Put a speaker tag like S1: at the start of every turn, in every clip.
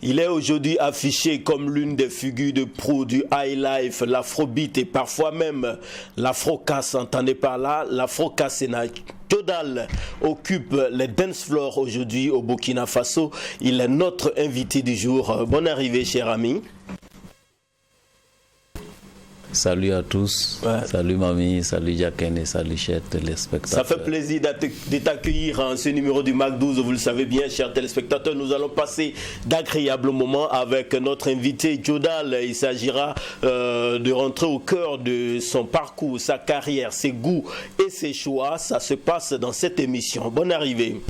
S1: Il est aujourd'hui affiché comme l'une des figures de proue du high life, l'afrobeat et parfois même l'afro-casse. Entendez par là, l'afro-casse Jodal occupe les dance floors aujourd'hui au Burkina Faso. Il est notre invité du jour. Bonne arrivée, cher ami.
S2: Salut à tous, salut mamie, salut Jacqueline et salut chers téléspectateurs.
S1: Ça fait plaisir de t'accueillir en ce numéro du Mac 12, vous le savez bien chers téléspectateurs. Nous allons passer d'agréables moments avec notre invité Jodal. Il s'agira de rentrer au cœur de son parcours, sa carrière, ses goûts et ses choix. Ça se passe dans cette émission. Bonne arrivée.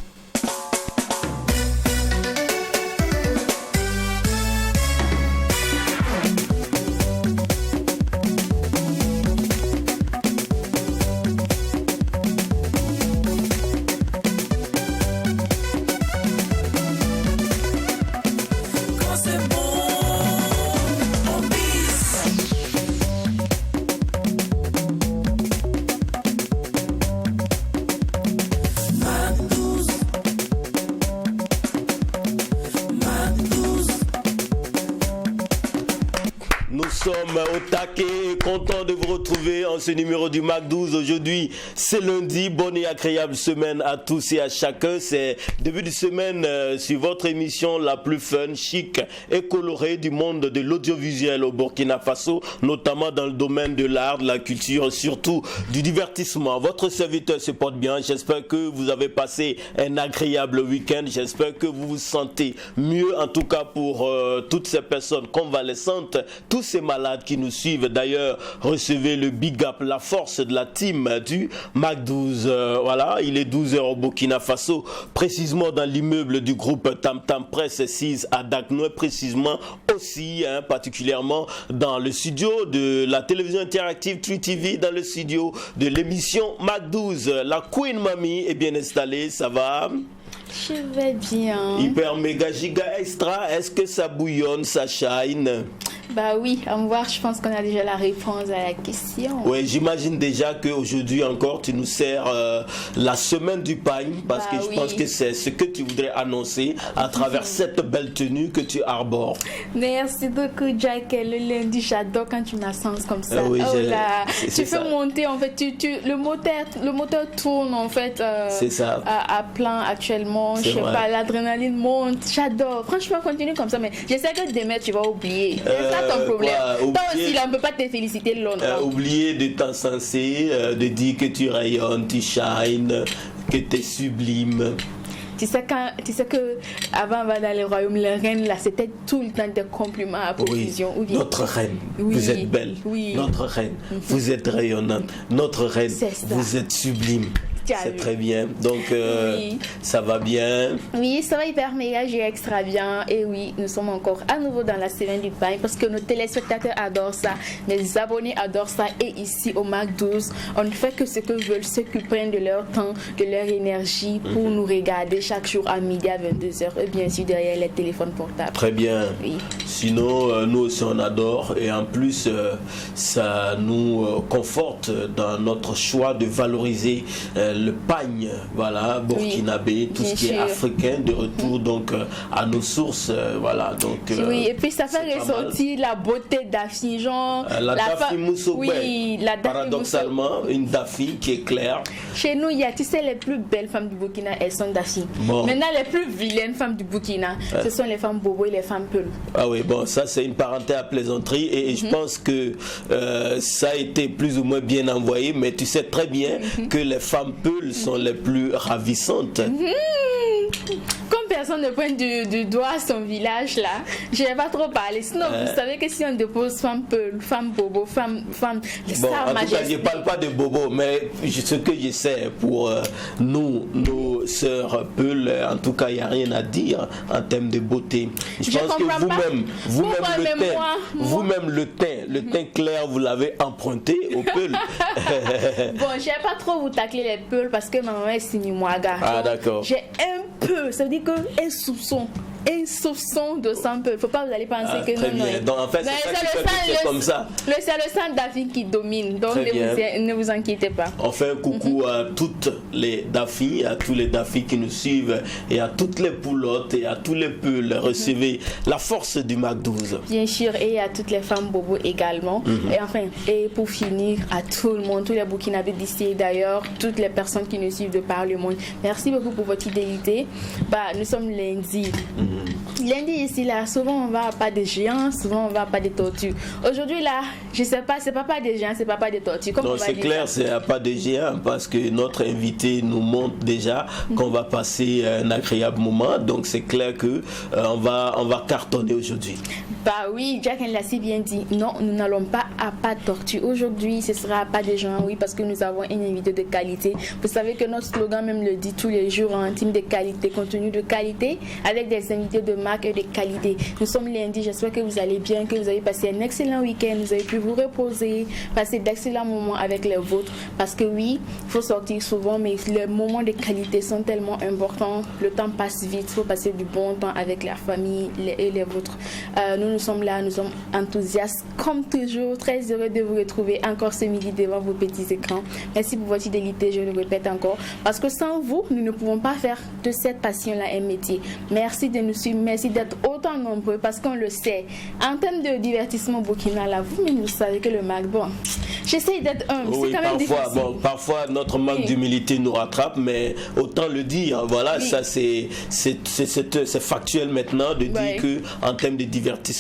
S1: Au taquet, content de vous retrouver en ce numéro du Mac 12. Aujourd'hui, c'est lundi. Bonne et agréable semaine à tous et à chacun. C'est début de semaine sur votre émission la plus fun, chic et colorée du monde de l'audiovisuel au Burkina Faso, notamment dans le domaine de l'art, de la culture, surtout du divertissement. Votre serviteur se porte bien. J'espère que vous avez passé un agréable week-end. J'espère que vous vous sentez mieux, en tout cas pour toutes ces personnes convalescentes, tous ces malades qui nous suivent. D'ailleurs, recevez le big up, la force de la team du Mac 12. Voilà, il est 12h au Burkina Faso, précisément dans l'immeuble du groupe Tam Tam Press 6 à Daknoé, précisément aussi, particulièrement dans le studio de la télévision interactive 3TV, dans le studio de l'émission Mac 12. La Queen Mamie est bien installée, ça va?
S3: Je vais bien.
S1: Hyper méga giga extra, est-ce que ça bouillonne, ça shine?
S3: Bah oui, à me voir, je pense qu'on a déjà la réponse à la question.
S1: Oui, j'imagine déjà qu'aujourd'hui encore, tu nous sers la semaine du pain, parce que je pense que c'est ce que tu voudrais annoncer à travers cette belle tenue que tu arbores.
S3: Merci beaucoup, Jack. Le lundi, j'adore quand tu m'ascenses comme ça.
S1: Oui,
S3: tu fais monter, en fait, le moteur tourne, en fait, à plein actuellement. Je sais pas, l'adrénaline monte. J'adore. Franchement, continue comme ça, mais je sais que demain, tu vas oublier. Ton problème. Toi aussi, là, on ne peut pas te féliciter longtemps.
S1: Oublier de t'encenser, de dire que tu rayonnes, tu shines, que tu es sublime.
S3: Tu sais que avant dans le royaume, la reine là, c'était tout le temps des compliments à profusion.
S1: Oui, notre reine, vous êtes belle. Oui. Notre reine, vous êtes rayonnante. Notre reine, vous êtes sublime. C'est très bien. Donc, ça va bien.
S3: Oui, ça va hyper méga, j'ai extra bien. Et oui, nous sommes encore à nouveau dans la semaine du pain parce que nos téléspectateurs adorent ça, mes abonnés adorent ça. Et ici, au Mac 12, on ne fait que ce que veulent ceux qui prennent de leur temps, de leur énergie pour nous regarder chaque jour à midi à 22h. Et bien sûr, derrière les téléphones portables.
S1: Très bien.
S3: Oui.
S1: Sinon, nous aussi, on adore. Et en plus, ça nous conforte dans notre choix de valoriser le pagne, voilà, burkinabé, tout ce qui est africain, de retour donc à nos sources, voilà. Donc,
S3: oui, et puis ça fait ressortir la beauté Daffy, genre
S1: la Daffy Moussoubé.
S3: Oui, la Daffy
S1: paradoxalement, une Daffy qui est claire.
S3: Chez nous, il y a, tu sais, les plus belles femmes du Burkina, elles sont Daffy. Bon. Maintenant, les plus vilaines femmes du Burkina, ce sont les femmes bobo et les femmes peules.
S1: Ah oui, bon, ça c'est une parenthèse à plaisanterie et je pense que ça a été plus ou moins bien envoyé, mais tu sais très bien que les femmes peules sont les plus ravissantes.
S3: Comme personne ne pointe du doigt à son village là, je vais pas trop parler. Sinon, vous savez que si on dépose femme peul, femme bobo, femme les stars
S1: majestés. En tout cas, je parle pas de bobo, mais ce que je sais pour nos sœurs peules, en tout cas, il n'y a rien à dire en termes de beauté. Je pense que vous-même le teint clair, vous l'avez emprunté aux peules.
S3: Bon, je vais pas trop vous tacler les peules parce que ma maman est Sinimouaga.
S1: Ah d'accord.
S3: J'ai un peu, ça veut dire que un soupçon un soupçon de sang peu. Il ne faut pas vous aller penser que
S1: très
S3: non.
S1: bien. Donc en fait, c'est comme ça.
S3: C'est le sang Daffy qui domine. Donc ne vous inquiétez pas.
S1: On fait un coucou à toutes les Daffy, à tous les Daffy qui nous suivent et à toutes les poulottes et à tous les peuls. Recevez la force du Mac 12.
S3: Bien sûr, et à toutes les femmes bobo également. Et enfin, et pour finir, à tout le monde, tous les Burkinabés d'ici et d'ailleurs, toutes les personnes qui nous suivent de par le monde. Merci beaucoup pour votre fidélité. Nous sommes lundi. Lundi ici, là, souvent on va à pas des géants, souvent on va à pas des tortues. Aujourd'hui là, je sais pas, c'est pas des géants, c'est pas des tortues.
S1: Non, c'est clair, c'est à pas des géants parce que notre invité nous montre déjà qu'on va passer un agréable moment. Donc c'est clair que on va cartonner aujourd'hui.
S3: Oui, Jack l'a si bien dit. Non, nous n'allons pas à pas de tortue. Aujourd'hui, ce sera à pas des gens, oui, parce que nous avons un invité de qualité. Vous savez que notre slogan même le dit tous les jours, un team de qualité, contenu de qualité, avec des invités de marque et de qualité. Nous sommes lundi, j'espère que vous allez bien, que vous avez passé un excellent week-end, vous avez pu vous reposer, passer d'excellents moments avec les vôtres. Parce que oui, il faut sortir souvent, mais les moments de qualité sont tellement importants. Le temps passe vite, il faut passer du bon temps avec la famille et les vôtres. Nous sommes là, nous sommes enthousiastes comme toujours, très heureux de vous retrouver encore ce midi devant vos petits écrans. Merci pour votre fidélité, je le répète encore, parce que sans vous, nous ne pouvons pas faire de cette passion-là un métier. Merci de nous suivre, merci d'être autant nombreux, parce qu'on le sait. En termes de divertissement au Burkina, là, vous savez que le Mac, j'essaie d'être humble,
S1: oui,
S3: c'est quand même difficile.
S1: Parfois notre manque d'humilité nous rattrape, mais autant le dire, voilà, ça c'est factuel maintenant de dire que en termes de divertissement,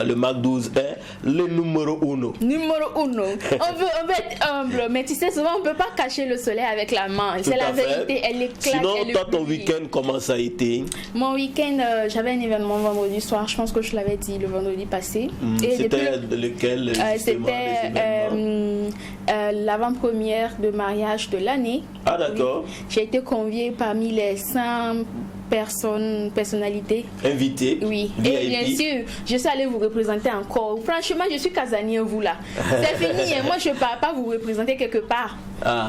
S1: le Mac 12 est le numéro 1. Numéro 1.
S3: On veut être humble, mais tu sais, souvent on ne peut pas cacher le soleil avec la main. C'est la vérité, elle éclate.
S1: Sinon, toi, ton week-end, comment ça a été?
S3: Mon week-end, j'avais un événement vendredi soir, je pense que je l'avais dit le vendredi passé.
S1: C'était lequel?
S3: C'était l'avant-première de mariage de l'année.
S1: Ah, d'accord.
S3: Oui. J'ai été conviée parmi les 100 personnalités
S1: invitées.
S3: Oui, et bien sûr, je suis allée vous représenter encore. Franchement, je suis casanier, vous là. C'est fini, et moi je ne pars pas vous représenter quelque part.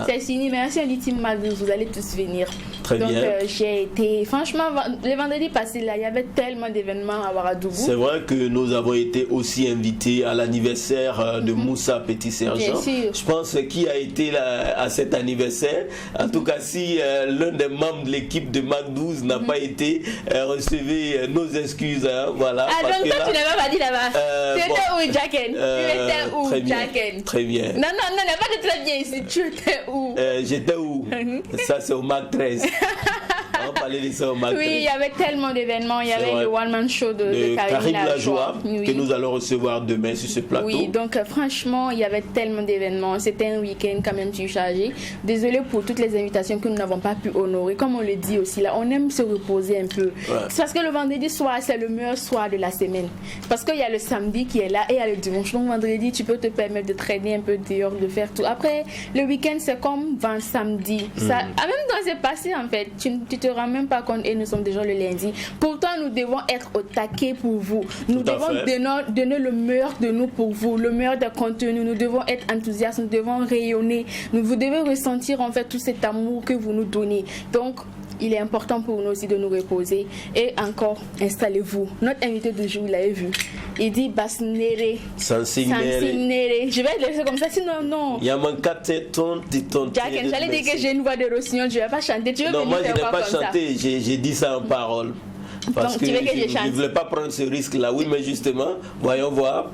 S3: C'est fini, merci à l'ultime Magnus, vous allez tous venir.
S1: Très bien.
S3: Donc j'ai été, franchement, le vendredi passé là, il y avait tellement d'événements à Ouagadougou.
S1: C'est vrai que nous avons été aussi invités à l'anniversaire de Moussa Petit Sergent.
S3: Bien sûr.
S1: Je pense qui a été là à cet anniversaire. En tout cas, si l'un des membres de l'équipe de Mac 12 n'a pas été, recevez nos excuses. Voilà.
S3: Ah, donc toi, tu n'avais pas dit là-bas. Tu étais où, Jacken? Tu étais où, Jacken?
S1: Très bien.
S3: Non, il n'y a pas de très bien ici. Tu étais où?
S1: J'étais où? Ça, c'est au Mac 13. On parlait de ça au Mac 13.
S3: Oui, il y avait tellement d'événements. Il y avait le one-man show de
S1: Karim Lajoie,
S3: oui,
S1: que nous allons recevoir demain sur ce plateau.
S3: Oui, donc franchement, il y avait tellement d'événements. C'était un week-end quand même surchargé. Désolé pour toutes les invitations que nous n'avons pas pu honorer. Comme on le dit aussi là, on aime se reposer un peu. Ouais. C'est parce que le vendredi soir, c'est le meilleur soir de la semaine. Parce qu'il y a le samedi qui est là et il y a le dimanche. Donc vendredi, tu peux te permettre de traîner un peu dehors, de faire tout. Après, le week-end, c'est comme samedi. Ça, en même temps, c'est passé en fait. Tu te rends même pas compte et nous sommes déjà le lundi. Pourtant, nous devons être au taquet pour vous. Nous devons donner le meilleur de nous pour vous, le meilleur des contenus. Nous devons être enthousiastes, nous devons rayonner. Vous devez ressentir en fait tout cet amour que vous nous donnez. Donc, il est important pour nous aussi de nous reposer. Et encore, installez-vous. Notre invité du jour, vous l'avez vu. Il dit Basnere.
S1: Sansinere.
S3: Je vais le laisser comme ça, sinon non.
S1: Yamankate ton titon.
S3: Jack, j'allais dire que j'ai une voix de Rossignol, je ne vais pas chanter. Tu veux
S1: non, moi je n'ai pas chanté,
S3: j'ai
S1: dit ça en parole. Parce
S3: donc,
S1: que
S3: tu veux que je
S1: ne voulais pas prendre ce risque-là. Oui, mais justement, voyons voir.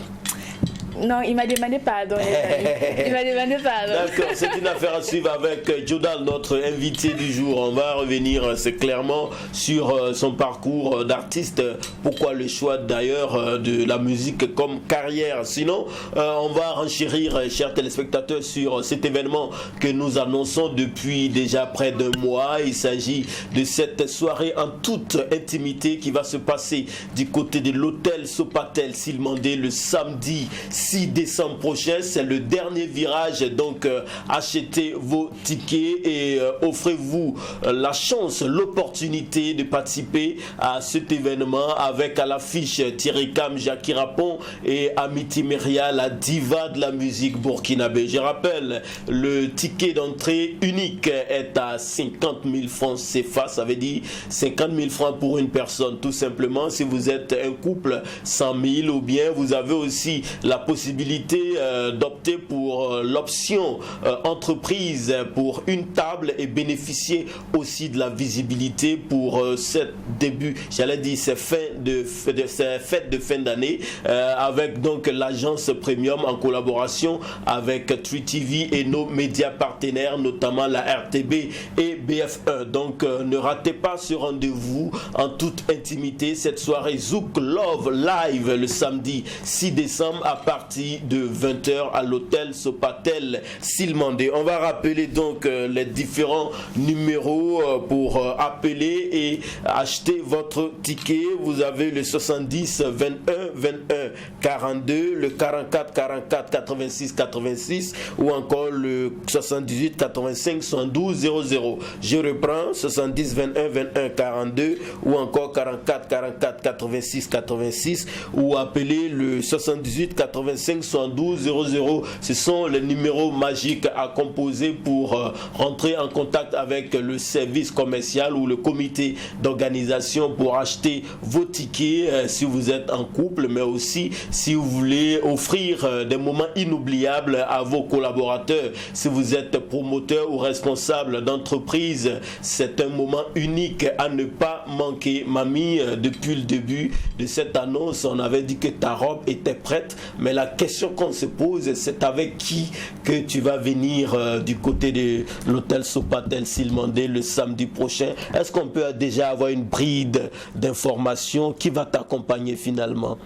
S3: Non, il m'a demandé pardon. Il m'a demandé pardon.
S1: D'accord, c'est une affaire à suivre avec Jodal, notre invité du jour. On va revenir, c'est clairement, sur son parcours d'artiste. Pourquoi le choix d'ailleurs de la musique comme carrière. Sinon, on va renchérir, chers téléspectateurs, sur cet événement que nous annonçons depuis déjà près d'un mois. Il s'agit de cette soirée en toute intimité qui va se passer du côté de l'hôtel Sopatel Silmandé le samedi 6 décembre prochain. C'est le dernier virage, donc achetez vos tickets et offrez-vous la chance, l'opportunité de participer à cet événement avec à l'affiche Thierry Cam, Jackie Rapon et Amity Meria, la diva de la musique burkinabé. Je rappelle, le ticket d'entrée unique est à 50 000 francs CFA, ça veut dire 50 000 francs pour une personne, tout simplement. Si vous êtes un couple, 100 000, ou bien vous avez aussi la possibilité d'opter pour l'option entreprise pour une table et bénéficier aussi de la visibilité pour cette début, j'allais dire ces fêtes de fin d'année avec donc l'agence Premium en collaboration avec 3TV et nos médias partenaires, notamment la RTB et BF1. Donc ne ratez pas ce rendez-vous en toute intimité, cette soirée Zouk Love Live le samedi 6 décembre à partir de 20h à l'hôtel Sopatel Silmandé. On va rappeler donc les différents numéros pour appeler et acheter votre ticket. Vous avez le 70 21 21 42, le 44 44 86 86 ou encore le 78 85 112 00. Je reprends, 70 21 21 42 ou encore 44 44 86 86 ou appelez le 78 85 112 00. Ce sont les numéros magiques à composer pour rentrer en contact avec le service commercial ou le comité d'organisation pour acheter vos tickets si vous êtes en couple, mais aussi si vous voulez offrir des moments inoubliables à vos collaborateurs. Si vous êtes promoteur ou responsable d'entreprise, c'est un moment unique à ne pas manquer. Mamie, depuis le début de cette annonce, on avait dit que ta robe était prête, mais la question qu'on se pose, c'est avec qui que tu vas venir du côté de l'hôtel Sopatel Silmandé le samedi prochain. Est-ce qu'on peut déjà avoir une bride d'informations qui va t'accompagner finalement?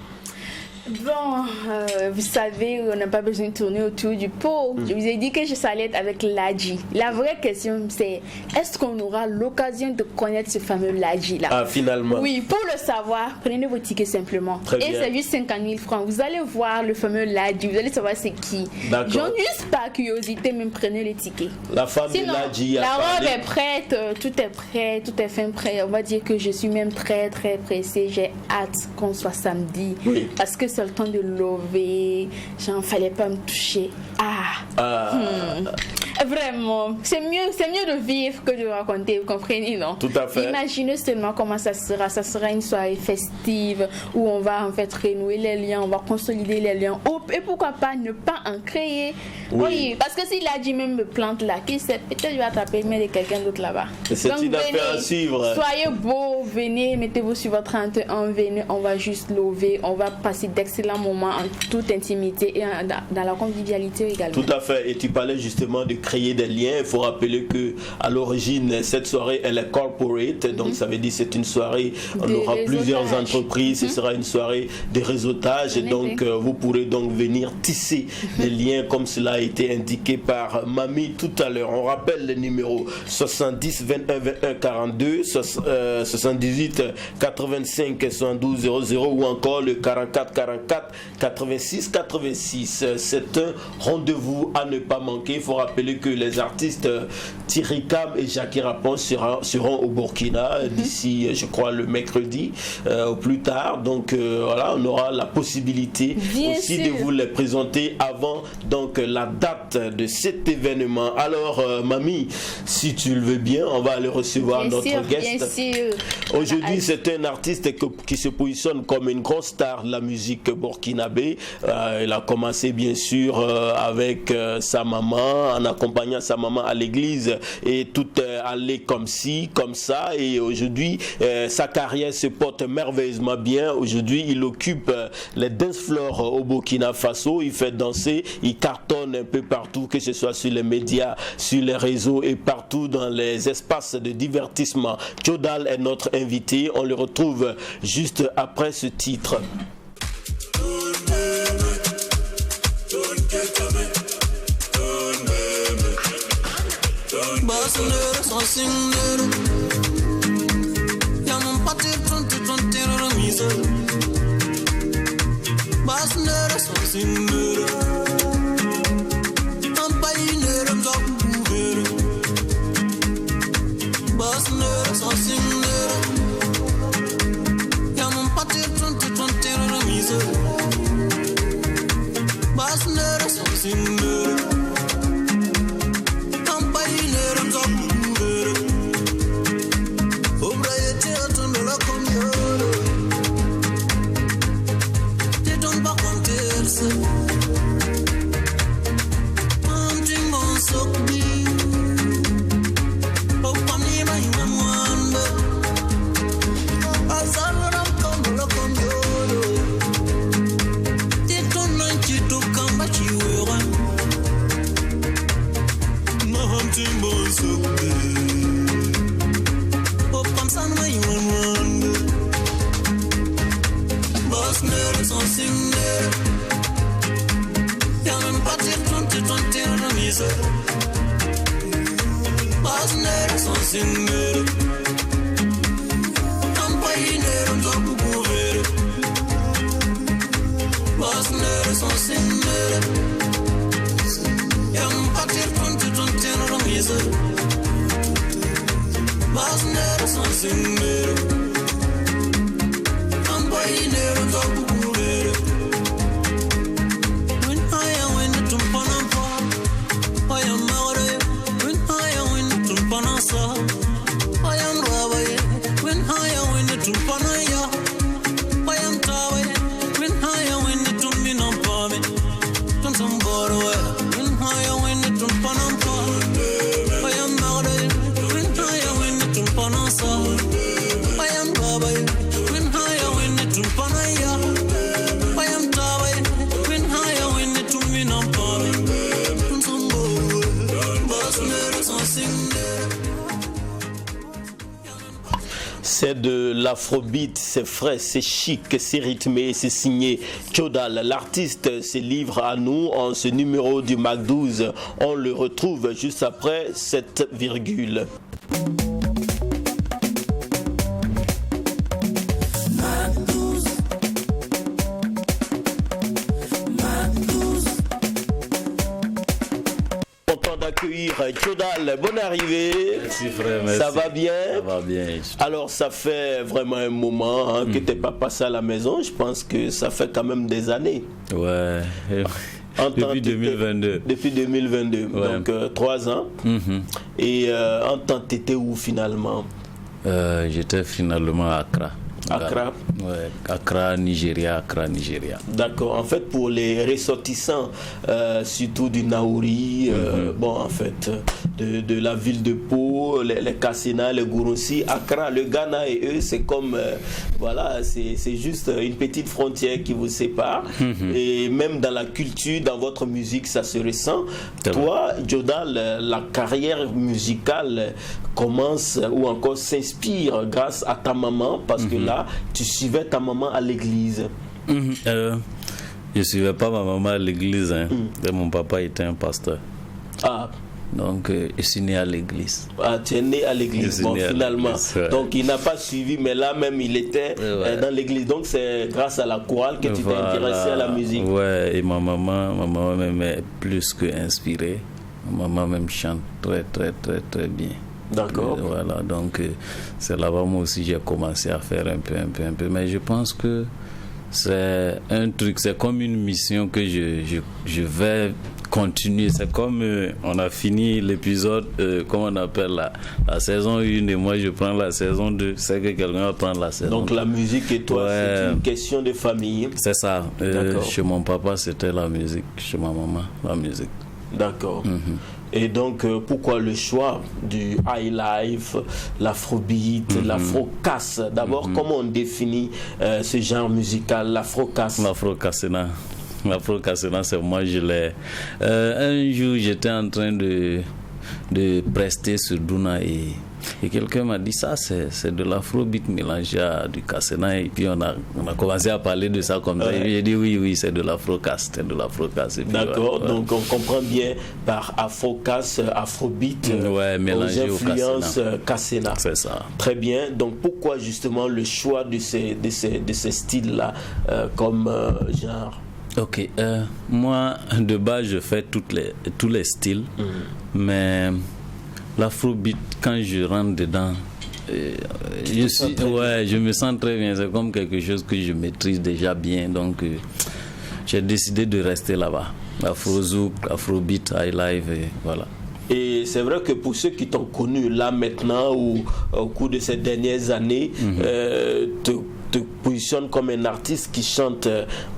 S3: Bon, vous savez, on n'a pas besoin de tourner autour du pot. Je vous ai dit que je allais être avec Ladji. La vraie question, c'est est-ce qu'on aura l'occasion de connaître ce fameux Ladji-là?
S1: Ah, finalement.
S3: Oui, pour le savoir, prenez vos tickets simplement. Et c'est juste 50 000 francs. Vous allez voir le fameux Ladji, vous allez savoir c'est qui. J'en juste par curiosité, même prenez les tickets.
S1: La femme de Ladji a
S3: la robe
S1: parlé.
S3: est prête, tout est prêt, tout est fin prêt. On va dire que je suis même très très pressée. J'ai hâte qu'on soit samedi.
S1: Oui.
S3: Parce que c'est le temps de lever, j'en fallait pas me toucher. Vraiment, c'est mieux de vivre que de raconter, vous comprenez, non?
S1: Tout à fait.
S3: Imaginez seulement comment ça sera une soirée festive où on va en fait renouer les liens, on va consolider les liens, et pourquoi pas ne pas en créer. Oui, parce que s'il a dit même me plante là, qui sait, peut-être je vais attraper mais de quelqu'un d'autre là-bas.
S1: C'est une affaire à suivre.
S3: Soyez beaux, venez, mettez-vous sur votre 31, venez, on va juste lever, on va passer d'excellents moments en toute intimité et dans la convivialité également.
S1: Tout à fait, et tu parlais justement de créer des liens. Il faut rappeler que à l'origine cette soirée elle est corporate, donc ça veut dire c'est une soirée, on aura plusieurs entreprises, ce sera une soirée de réseautage, et donc vous pourrez donc venir tisser des liens comme cela a été indiqué par Mamie tout à l'heure. On rappelle les numéros 70 21 21 42, 78 85 112 00 ou encore le 44 44 86 86. C'est un rendez-vous à ne pas manquer. Il faut rappeler que les artistes Thierry Cam et Jackie Rapon seront au Burkina d'ici, je crois, le mercredi au plus tard. Donc voilà, on aura la possibilité aussi de vous les présenter avant donc la date de cet événement. Alors Mamie, si tu le veux bien, on va aller recevoir notre guest. Aujourd'hui, c'est un artiste qui se positionne comme une grosse star de la musique burkinabé. Il a commencé bien sûr avec sa maman, en accompagnant sa maman à l'église, et tout allait comme ci, comme ça, et aujourd'hui sa carrière se porte merveilleusement bien. Aujourd'hui il occupe les dance floors au Burkina Faso, il fait danser, il cartonne un peu partout, que ce soit sur les médias, sur les réseaux et partout dans les espaces de divertissement. Tchodal est notre invité, on le retrouve juste après ce titre.
S4: Basnera,
S1: C'est de l'afrobeat, c'est frais, c'est chic, c'est rythmé, c'est signé Tjodal. L'artiste se livre à nous en ce numéro du Mac 12. On le retrouve juste après cette virgule. Tjodal, bonne arrivée.
S2: Merci frère, merci.
S1: Ça va bien?
S2: Ça va bien.
S1: Alors ça fait vraiment un moment que tu n'es pas passé à la maison. Je pense que ça fait quand même des années.
S2: Ouais. Depuis 2022.
S1: Depuis 2022,
S2: ouais.
S1: Donc 3 ans. Et en temps, tu étais où finalement?
S2: J'étais finalement à Accra.
S1: Accra.
S2: Ouais, Accra, Nigeria.
S1: D'accord. En fait, pour les ressortissants, surtout du Naouri, bon, en fait, de la ville de Pau, les Kassena, les Gouroussi, Accra, le Ghana et eux, c'est comme, voilà, c'est juste une petite frontière qui vous sépare. Et même dans la culture, dans votre musique, ça se ressent. Toi, Tjodal, la carrière musicale commence ou encore s'inspire grâce à ta maman, parce que là, tu suivais ta maman à l'église.
S2: Je suivais pas ma maman à l'église, hein. Mon papa était un pasteur.
S1: Ah.
S2: Donc, je suis né à l'église.
S1: Ah, tu es né à l'église, bon, finalement.
S2: Ouais.
S1: Donc, il n'a pas suivi, mais là même, il était dans l'église. Donc, c'est grâce à la chorale que tu t'es intéressé à la musique.
S2: Ouais, et ma maman même est plus que inspirée. Ma maman même chante très bien.
S1: D'accord.
S2: Voilà, donc c'est là-bas moi aussi j'ai commencé à faire un peu. Mais je pense que c'est un truc, c'est comme une mission que je vais continuer. C'est comme on a fini l'épisode, comment on appelle la saison 1 et moi je prends la saison 2. C'est que quelqu'un va prendre la saison 2.
S1: Donc la musique et toi, c'est une question de famille.
S2: C'est ça. Chez mon papa, c'était la musique. Chez ma maman, la musique.
S1: D'accord. Et donc, pourquoi le choix du high life, l'afrobeat, l'afro-casse? D'abord, comment on définit ce genre musical, l'afro-casse?
S2: L'afro-cassena. L'afro-cassena, c'est moi, je l'ai... un jour, j'étais en train de prester sur Duna et quelqu'un m'a dit ça, c'est de l'afrobeat mélangé à du cassena. Et puis on a commencé à parler de ça comme ça. Et j'ai dit oui, c'est de l'afro-casse.
S1: D'accord, donc on comprend bien par afro-casse, afrobeat,
S2: mélangé
S1: aux influences cassena.
S2: C'est ça.
S1: Très bien. Donc pourquoi justement le choix de ces styles-là comme genre?
S2: Ok, moi de base je fais tous les styles, mais l'afrobeat, quand je rentre dedans, je me sens très bien. C'est comme quelque chose que je maîtrise déjà bien, donc j'ai décidé de rester là-bas. Afrozouk, afrobeat, high life, et voilà.
S1: Et c'est vrai que pour ceux qui t'ont connu là maintenant ou au cours de ces dernières années, te positionne comme un artiste qui chante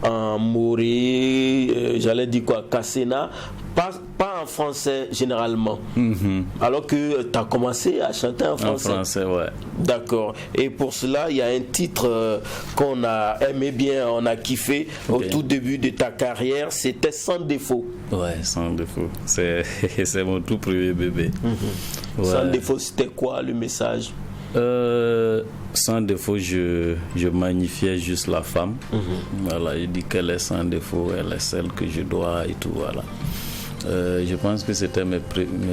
S1: en moré, j'allais dire quoi, cassena, pas en français généralement. Alors que tu as commencé à chanter en français.
S2: En français, ouais.
S1: D'accord. Et pour cela, il y a un titre qu'on a aimé bien, on a kiffé au tout début de ta carrière, c'était Sans défaut.
S2: Ouais, Sans défaut. C'est mon tout premier bébé.
S1: Sans défaut, c'était quoi le message?
S2: Sans défaut, je magnifiais juste la femme. Voilà, il dit qu'elle est sans défaut, elle est celle que je dois et tout, voilà. Je pense que c'était mes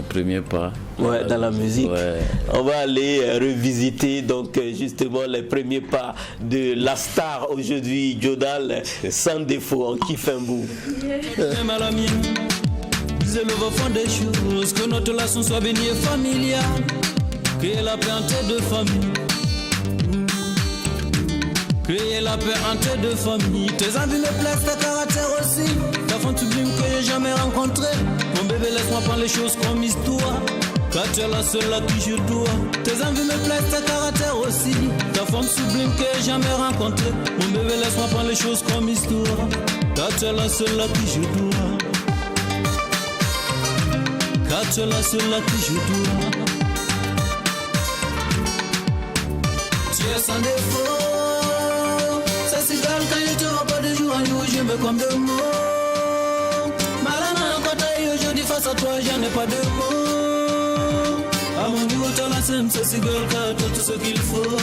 S2: premiers pas.
S1: Ouais, dans la musique.
S2: Ouais.
S1: On va aller revisiter donc justement les premiers pas de la star aujourd'hui, Jodal, sans défaut, on kiffe un bout.
S4: C'est le fond des choses, que notre relation soit bénie et familiale, créer la paix entre deux familles. Créer la paix entre deux familles. Tes envies me plaisent, ta caractère aussi. Ta femme sublime que j'ai jamais rencontrée. Mon bébé, laisse-moi prendre les choses comme histoire. Car tu es la seule à qui je dois. Tes envies me plaisent, ta caractère aussi. Ta femme sublime que j'ai jamais rencontrée. Mon bébé, laisse-moi prendre les choses comme histoire. Car tu es la seule à qui je dois. Car tu es la seule à qui je dois. Tu es sans défaut. C'est égal quand je te vois pas de jour en jour, je me comme de mots. Malana, quand t'as aujourd'hui face à toi, j'en ai pas de mots. À mon niveau, t'as la sème, c'est égal quand t'as tout ce qu'il faut.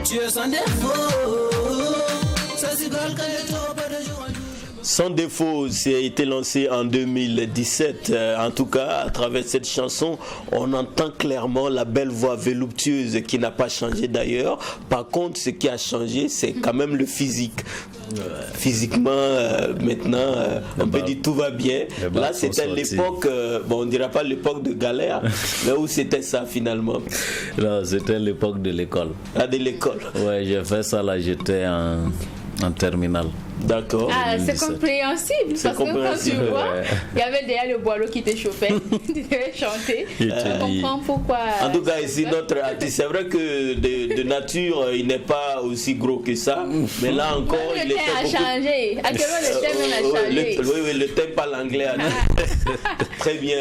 S4: Tu es sans défaut. C'est égal quand je te vois pas de jour en jour.
S1: Sans défaut, ça a été lancé en 2017. En tout cas, à travers cette chanson, on entend clairement la belle voix voluptueuse qui n'a pas changé d'ailleurs. Par contre, ce qui a changé, c'est quand même le physique. Physiquement, maintenant, on peut dire tout va bien. Là, c'était l'époque, bon, on ne dira pas l'époque de galère, mais où c'était ça finalement?
S2: Là, c'était l'époque de l'école.
S1: Ah, de l'école.
S2: Ouais, j'ai fait ça là, j'étais en terminale.
S1: D'accord.
S3: Ah, c'est compréhensible. Parce que quand tu vois, il y avait déjà le boileau qui te chauffait. Tu devais chanter. Tu comprends pourquoi.
S1: En tout cas, ici, notre artiste, c'est vrai que de nature, il n'est pas aussi gros que ça. Mais là encore,
S3: il était a changé. Actuellement, le thème a changé.
S1: Oui, le thème parle anglais. Très bien.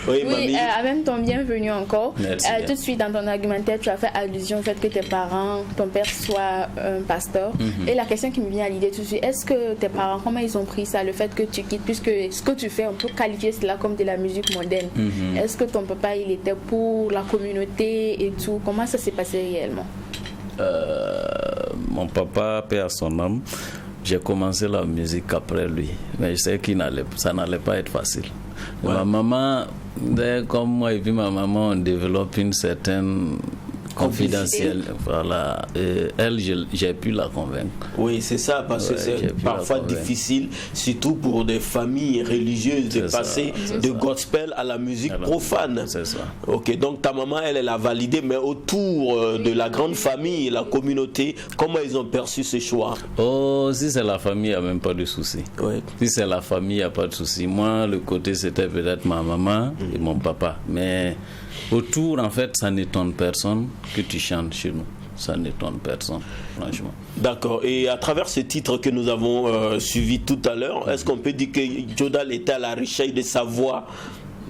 S1: Oui, mamie.
S3: En même temps, bienvenue encore.
S2: Merci,
S3: tout de suite, dans ton argumentaire, tu as fait allusion au fait que tes parents, ton père soit un pasteur. Et la question qui me vient à l'idée tout de suite, est-ce que tes parents, comment ils ont pris ça, le fait que tu quittes, puisque ce que tu fais, on peut qualifier cela comme de la musique moderne. Est-ce que ton papa, il était pour la communauté et tout? Comment ça s'est passé réellement?
S2: Mon papa, paix à son âme, j'ai commencé la musique après lui. Mais je sais que ça n'allait pas être facile. Ouais. Ma maman, comme moi et puis ma maman, on développe une certaine confidentielle. Voilà. Elle, j'ai pu la convaincre.
S1: Oui, c'est ça, parce que c'est parfois difficile, surtout pour des familles religieuses, de passer de gospel à la musique profane.
S2: C'est ça.
S1: Ok, donc ta maman, elle a validé, mais autour de la grande famille, la communauté, comment ils ont perçu ce choix?
S2: Oh, si c'est la famille, il n'y a même pas de souci.
S1: Oui.
S2: Si c'est la famille, il n'y a pas de souci. Moi, le côté, c'était peut-être ma maman et mon papa. Mais autour, en fait, ça n'étonne personne que tu chantes chez nous. Ça n'étonne personne, franchement.
S1: D'accord. Et à travers ce titre que nous avons suivi tout à l'heure, est-ce qu'on peut dire que Jodal était à la recherche de sa voix?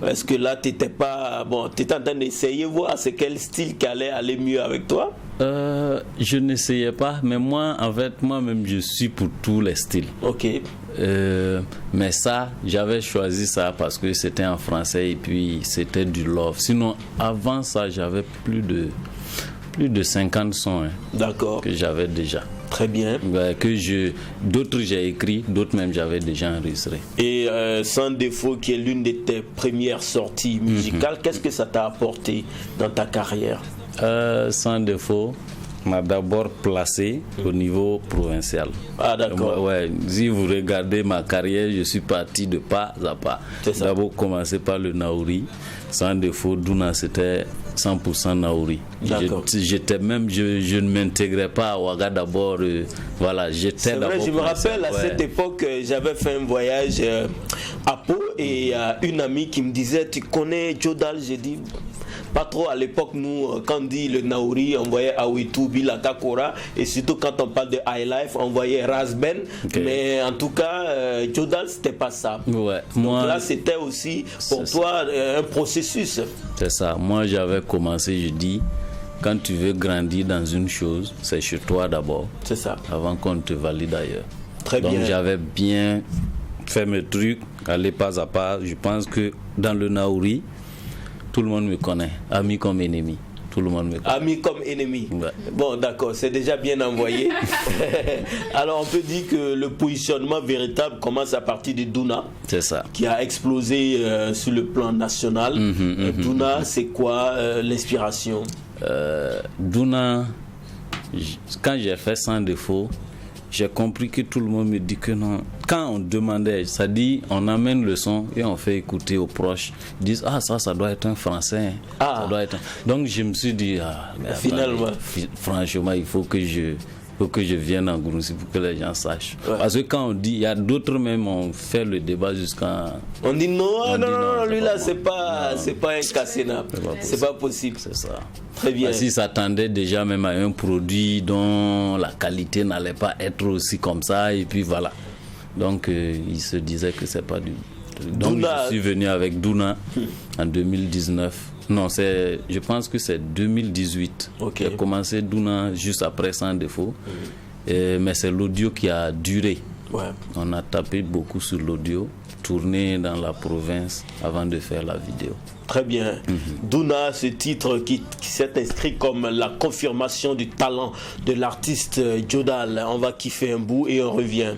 S1: Est-ce que là, tu étais pas... Bon, tu étais en train d'essayer, voir c'est quel style qui allait aller mieux avec toi?
S2: Je n'essayais pas, mais moi, en fait, moi-même, je suis pour tous les styles.
S1: Ok.
S2: Mais ça, j'avais choisi ça parce que c'était en français et puis c'était du love. Sinon, avant ça, j'avais plus de 50 sons que j'avais déjà.
S1: Très bien.
S2: D'autres j'ai écrit, d'autres même j'avais déjà enregistré.
S1: Et Sans défaut, qui est l'une de tes premières sorties musicales, qu'est-ce que ça t'a apporté dans ta carrière?
S2: Sans défaut m'a d'abord placé au niveau provincial.
S1: Ah, d'accord.
S2: Ouais, si vous regardez ma carrière, je suis parti de pas à pas. D'abord commencé par le Naouri. Sans défaut, Douna, c'était 100% Naouri. Je ne m'intégrais pas à Ouaga d'abord. Voilà, j'étais
S1: c'est
S2: d'abord.
S1: Vrai, je me rappelle à cette époque, j'avais fait un voyage à Pau et il y a une amie qui me disait, tu connais Jodal? J'ai dit pas trop à l'époque. Nous, quand on dit le Naouri, on voyait Awitou, Bila Kakora, et surtout quand on parle de High Life, on voyait Razben. Mais en tout cas, Jodal, c'était pas ça.
S2: Ouais.
S1: Donc
S2: moi,
S1: là, c'était aussi pour toi un processus.
S2: C'est ça. Moi, j'avais commencé, je dis, quand tu veux grandir dans une chose, c'est chez toi d'abord.
S1: C'est ça.
S2: Avant qu'on te valide ailleurs.
S1: Très bien.
S2: Donc j'avais bien fait mes trucs, aller pas à pas. Je pense que dans le Naouri, tout le monde me connaît, ami comme ennemi. tout le monde me connaît.
S1: Ami comme ennemi.
S2: Ouais.
S1: Bon, d'accord, c'est déjà bien envoyé. Alors, on peut dire que le positionnement véritable commence à partir de Douna.
S2: C'est ça.
S1: Qui a explosé sur le plan national. Douna, c'est quoi l'inspiration?
S2: Douna, quand j'ai fait Sans Défaut, j'ai compris que tout le monde me dit que non. Quand on demandait, ça dit, on amène le son et on fait écouter aux proches. Ils disent, ça doit être un français. Ça doit être Donc je me suis dit, mais
S1: finalement,
S2: franchement, il faut que je vienne en Gourouzi pour que les gens sachent. Ouais. Parce que quand on dit, il y a d'autres même, on fait le débat jusqu'à...
S1: On dit non, lui là, c'est pas un Kassena. C'est pas possible.
S2: C'est ça.
S1: Très bien.
S2: S'ils s'attendaient déjà même à un produit dont la qualité n'allait pas être aussi comme ça, et puis voilà. Donc, ils se disaient que c'est pas du... Donc, Douna... je suis venu avec Douna en 2019. Non, je pense que c'est 2018. Okay. J'ai commencé Douna juste après Sans Défaut. Mais c'est l'audio qui a duré.
S1: Ouais.
S2: On a tapé beaucoup sur l'audio, tourné dans la province avant de faire la vidéo.
S1: Très bien. Douna, ce titre qui s'est inscrit comme la confirmation du talent de l'artiste Jodal. On va kiffer un bout et on revient.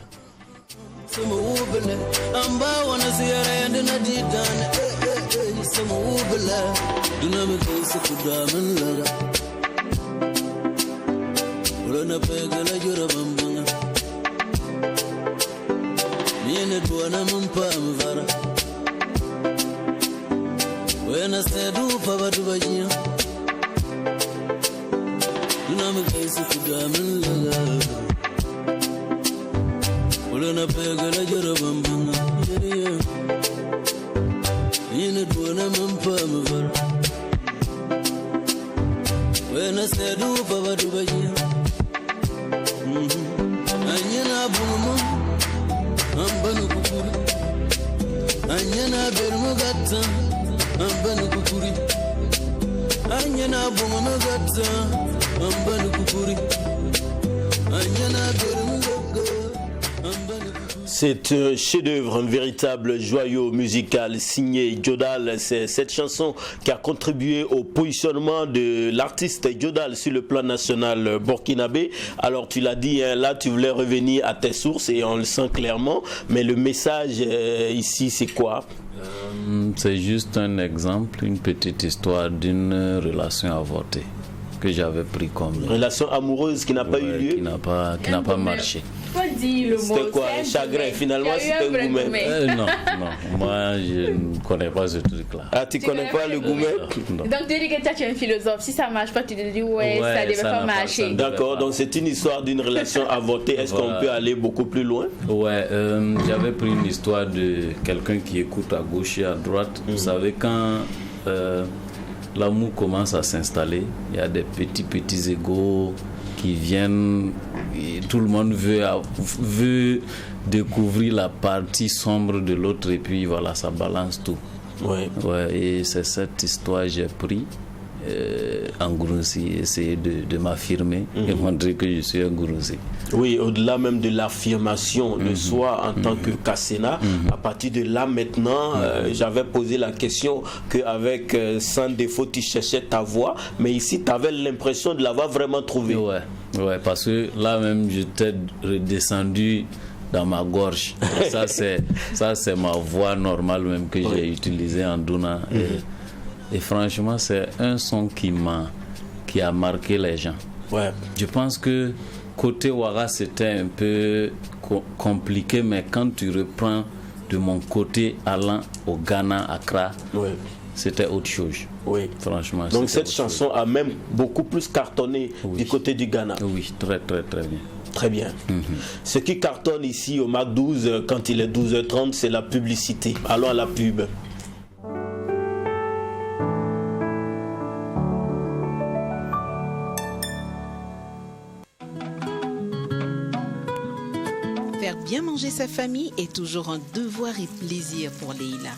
S4: Ulana pega la jara bambanga yeriya yine duana mampa mvar wena sedu baba dubaji anyana bumu ambanu kukuri anyana bermu gatta ambanu kukuri anyana bumu gatta ambanu kukuri anyana bermu gatta.
S1: C'est un chef-d'œuvre, un véritable joyau musical signé Jodal. C'est cette chanson qui a contribué au positionnement de l'artiste Jodal sur le plan national burkinabé. Alors tu l'as dit, hein, là tu voulais revenir à tes sources et on le sent clairement. Mais le message ici, c'est quoi?
S2: C'est juste un exemple, une petite histoire d'une relation avortée que j'avais pris comme...
S1: Relation amoureuse qui n'a pas eu lieu?
S2: Qui n'a pas marché.
S1: C'était quoi? Un chagrin? Finalement, c'était un gourmet?
S2: Non, moi je ne connais pas ce truc-là.
S1: Ah, tu connais pas le gourmet?
S3: Donc tu dis que toi tu es un philosophe. Si ça marche pas, tu te dis ça devait pas marcher.
S1: D'accord, donc c'est une histoire d'une relation avortée. Est-ce qu'on peut aller beaucoup plus loin?
S2: Ouais, j'avais pris une histoire de quelqu'un qui écoute à gauche et à droite. Vous savez, quand l'amour commence à s'installer, il y a des petits égos qui viennent, et tout le monde veut découvrir la partie sombre de l'autre, et puis voilà, ça balance tout.
S1: Ouais.
S2: Et c'est cette histoire que j'ai pris en Gourouzi, essayer de m'affirmer et montrer que je suis un Gourouzi.
S1: Oui, au-delà même de l'affirmation de soi en tant que Kassena, à partir de là maintenant, j'avais posé la question qu'avec Sans Défaut, tu cherchais ta voix, mais ici, tu avais l'impression de l'avoir vraiment trouvée.
S2: Ouais, parce que là même, j'étais redescendu dans ma gorge. Ça, c'est ma voix normale même que j'ai utilisée en Douna. Et franchement, c'est un son qui a marqué les gens.
S1: Ouais.
S2: Je pense que côté Ouara, c'était un peu compliqué, mais quand tu reprends de mon côté allant au Ghana, Accra, c'était autre chose.
S1: Oui.
S2: Franchement.
S1: Donc cette chanson a même beaucoup plus cartonné du côté du Ghana.
S2: Oui, très très très bien.
S1: Très bien. Ce qui cartonne ici au Mac 12 quand il est 12h30, c'est la publicité. Allons à la pub.
S5: Faire bien manger sa famille est toujours un devoir et plaisir pour Leïla.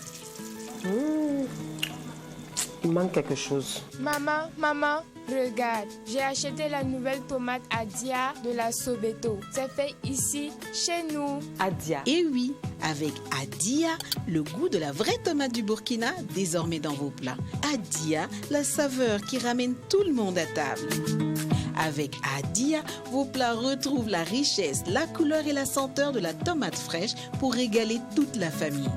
S6: il manque quelque chose.
S7: Maman, regarde, j'ai acheté la nouvelle tomate Adia de la Sobeto. C'est fait ici, chez nous.
S6: Adia.
S5: Et oui, avec Adia, le goût de la vraie tomate du Burkina, désormais dans vos plats. Adia, la saveur qui ramène tout le monde à table. Avec Adia, vos plats retrouvent la richesse, la couleur et la senteur de la tomate fraîche pour régaler toute la famille.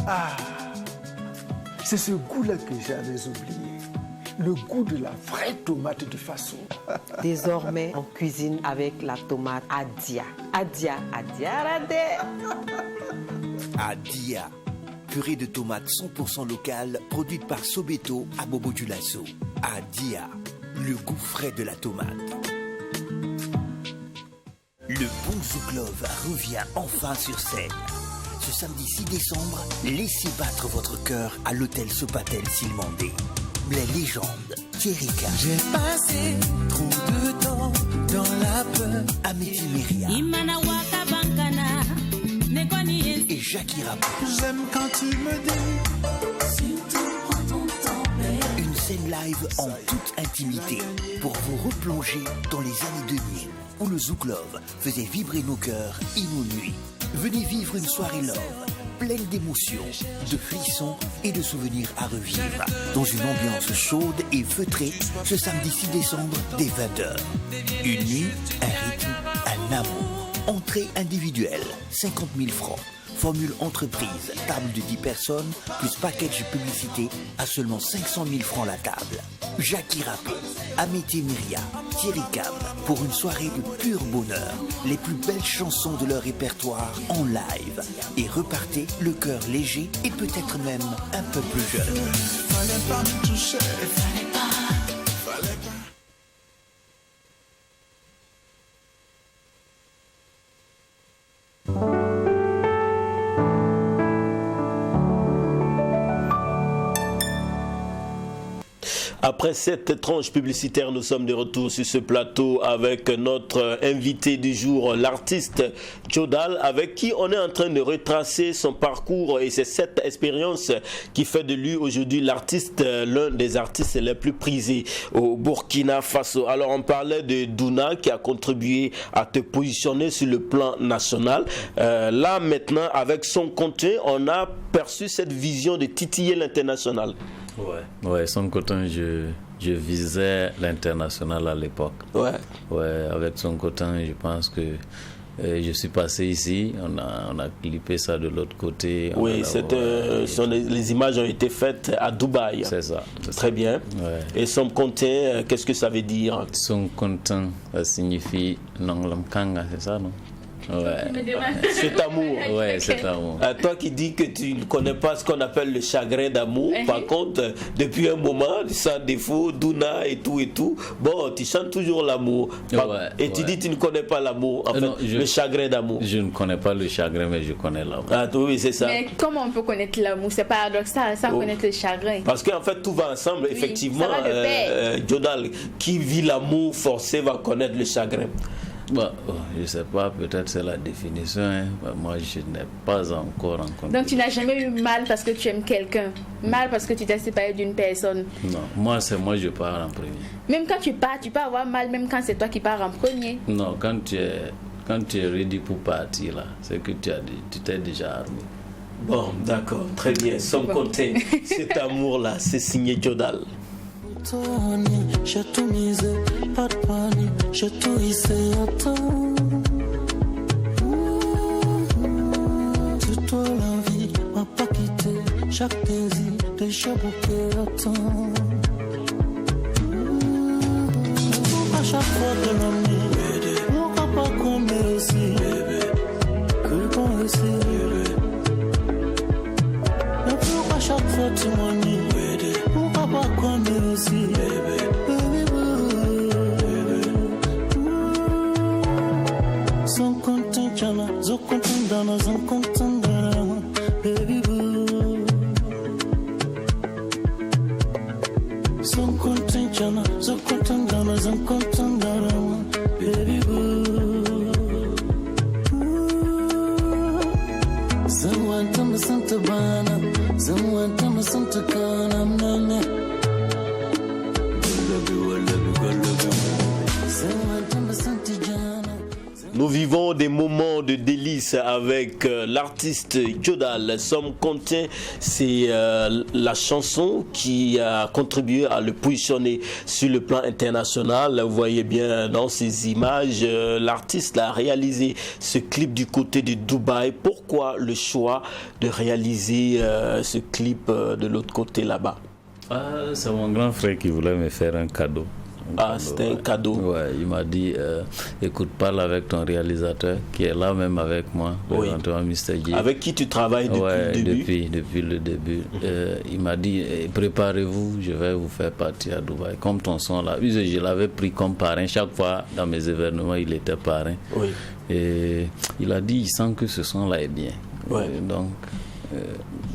S8: Ah, c'est ce goût-là que j'avais oublié. Le goût de la vraie tomate de Faso.
S6: Désormais, on cuisine avec la tomate Adia. Adia, radé.
S9: Adia, purée de tomates 100% locale, produite par Sobeto à Bobo-Dioulasso. Adia, le goût frais de la tomate. Le bon Zouklov revient enfin sur scène. Ce samedi 6 décembre, laissez battre votre cœur à l'hôtel Sopatel Silmandé. Les légendes, Thierry K.
S4: J'ai passé trop de temps dans la peur.
S9: Amélie Myria. Et Jackie Rappo.
S4: J'aime quand tu me dis. Surtout prends ton temps, babe.
S9: Une scène live en toute intimité pour vous replonger dans les années 2000 où le Zouklov faisait vibrer nos cœurs et nos nuits. Venez vivre une soirée love, pleine d'émotions, de frissons et de souvenirs à revivre. Dans une ambiance chaude et feutrée, ce samedi 6 décembre, dès 20h. Une nuit, un rythme, un amour. Entrée individuelle, 50 000 francs. Formule entreprise, table de 10 personnes, plus package publicité à seulement 500 000 francs la table. Jackie Rappo, Amélie Myria, Thierry Cam, pour une soirée de pur bonheur. Les plus belles chansons de leur répertoire en live. Et repartez le cœur léger et peut-être même un peu plus jeune.
S4: Fallait pas me toucher. Fallait pas.
S1: Après cette tranche publicitaire, nous sommes de retour sur ce plateau avec notre invité du jour, l'artiste Jodal, avec qui on est en train de retracer son parcours, et c'est cette expérience qui fait de lui aujourd'hui l'artiste, l'un des artistes les plus prisés au Burkina Faso. Alors on parlait de Douna qui a contribué à te positionner sur le plan national. Là maintenant, avec son contenu, on a perçu cette vision de titiller l'international.
S2: Ouais, son coton, je visais l'international à l'époque. Ouais, avec son coton, je pense que je suis passé ici, on a clippé ça de l'autre côté.
S1: Oui, les images ont été faites à Dubaï.
S2: C'est ça.
S1: Très bien.
S2: Ouais.
S1: Et son contenu, qu'est-ce que ça veut dire?
S2: Son contenu, ça signifie Nonglamkanga, c'est ça, non? Ouais.
S1: Cet amour.
S2: Ouais, cet amour.
S1: Toi qui dis que tu ne connais pas ce qu'on appelle le chagrin d'amour, par contre, depuis un moment, sans défaut, Douna et tout, bon, tu chantes toujours l'amour. Et tu dis que tu ne connais pas l'amour, en fait, non, le chagrin d'amour.
S2: Je ne connais pas le chagrin, mais je connais l'amour.
S1: Ah, oui, c'est ça.
S3: Mais comment on peut connaître l'amour? C'est paradoxal, sans connaître le chagrin.
S1: Parce qu'en fait, tout va ensemble, effectivement. Jodal, qui vit l'amour forcé va connaître le chagrin.
S2: Bon, je ne sais pas, peut-être c'est la définition. Hein. Moi, je n'ai pas encore rencontré.
S3: Donc, tu n'as jamais eu mal parce que tu aimes quelqu'un? Mal parce que tu t'es séparé d'une personne?
S2: Non, moi, je pars en premier.
S3: Même quand tu pars, tu peux avoir mal, même quand c'est toi qui pars en premier?
S2: Non, quand tu es ready pour partir, là, c'est que tu t'es déjà armé.
S1: Bon, d'accord, très bien. Sans compter cet amour-là, c'est signé Jodal.
S4: J'ai tout misé, pas de panique, j'ai tout hissé à temps. C'est toi la vie, m'a pas quitté, chaque désir, déjà bouqué à temps. Pourquoi chaque fois de la nuit, pourquoi pas qu'on est ici, que bon ici. Mais pourquoi chaque fois tu m'ennuies, pourquoi pas qu'on est ici, Son content jana, zo content dana, zo content dana, baby boo. Son content jana, zo content dana, zo content dana,
S1: Nous vivons des moments de délices avec l'artiste Jodal. Somme contient, c'est la chanson qui a contribué à le positionner sur le plan international. Vous voyez bien dans ces images, l'artiste a réalisé ce clip du côté de Dubaï. Pourquoi le choix de réaliser ce clip de l'autre côté là-bas?
S2: C'est mon grand frère qui voulait me faire un cadeau.
S1: C'était un cadeau.
S2: Ouais, il m'a dit, écoute, parle avec ton réalisateur qui est là même avec moi, Mr. J.
S1: Avec qui tu travailles depuis le début?
S2: Depuis le début. Il m'a dit, préparez-vous, je vais vous faire partir à Dubaï. Comme ton son là, je l'avais pris comme parrain. Chaque fois dans mes événements, il était parrain.
S1: Oui.
S2: Et il a dit, il sent que ce son là est bien.
S1: Ouais.
S2: Donc,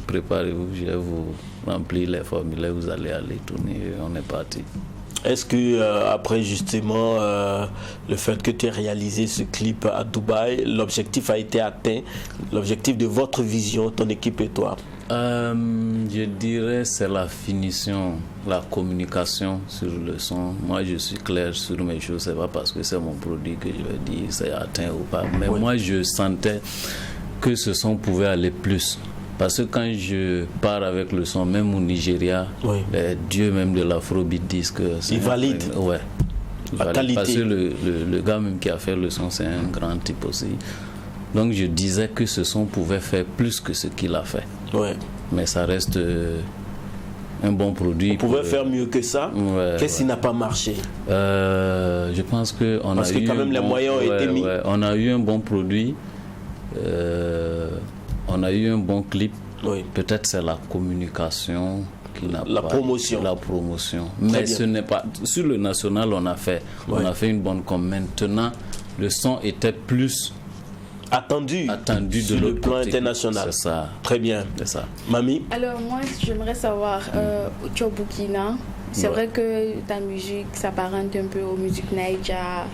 S2: préparez-vous, je vais vous remplir les formulaires, vous allez aller tourner. Et on est parti.
S1: Est-ce que après justement le fait que tu aies réalisé ce clip à Dubaï, l'objectif a été atteint, l'objectif de votre vision, ton équipe et toi?
S2: Je dirais c'est la finition, la communication sur le son. Moi je suis clair sur mes choses, c'est pas parce que c'est mon produit que je vais dire c'est atteint ou pas. Mais moi je sentais que ce son pouvait aller plus. Parce que quand je pars avec le son, même au Nigeria, les dieux même de l'afrobeat disent que c'est...
S1: Il valide.
S2: Ouais.
S1: La qualité.
S2: Parce que le gars même qui a fait le son, c'est un grand type aussi. Donc je disais que ce son pouvait faire plus que ce qu'il a fait.
S1: Ouais.
S2: Mais ça reste un bon produit.
S1: On pouvait faire mieux que ça. Qu'est-ce qui n'a pas marché?
S2: Je pense qu'on a eu...
S1: Parce que quand même les moyens ont été mis.
S2: On a eu un bon produit. On a eu un bon clip. Peut-être c'est la communication qui n'a pas...
S1: Promotion.
S2: La promotion. Mais ce n'est pas... Sur le national, on a fait une bonne com. Maintenant, le son était plus... attendu
S1: sur
S2: de
S1: le plan international.
S2: C'est ça.
S1: Très bien.
S2: C'est ça.
S1: Mamie?
S3: Alors moi, j'aimerais savoir, tu es au Burkina. C'est vrai que ta musique s'apparente un peu aux musiques naija,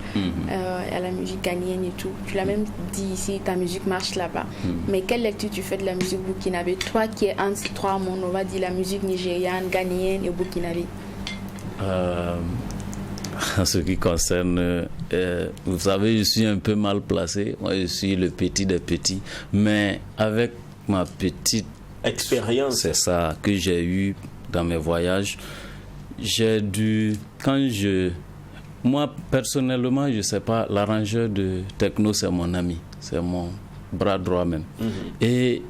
S3: à la musique ghanéenne et tout. Tu l'as même dit ici, ta musique marche là-bas. Mais quelle lecture tu fais de la musique burkinabé? Toi qui es entre ces trois mondes, on va dire la musique nigériane, ghanéenne et burkinabé.
S2: En ce qui concerne, vous savez, je suis un peu mal placé. Moi, je suis le petit des petits. Mais avec ma petite
S1: expérience,
S2: c'est ça, que j'ai eu dans mes voyages, j'ai dû, moi personnellement, je sais pas, l'arrangeur de techno c'est mon ami, c'est mon bras droit même. Et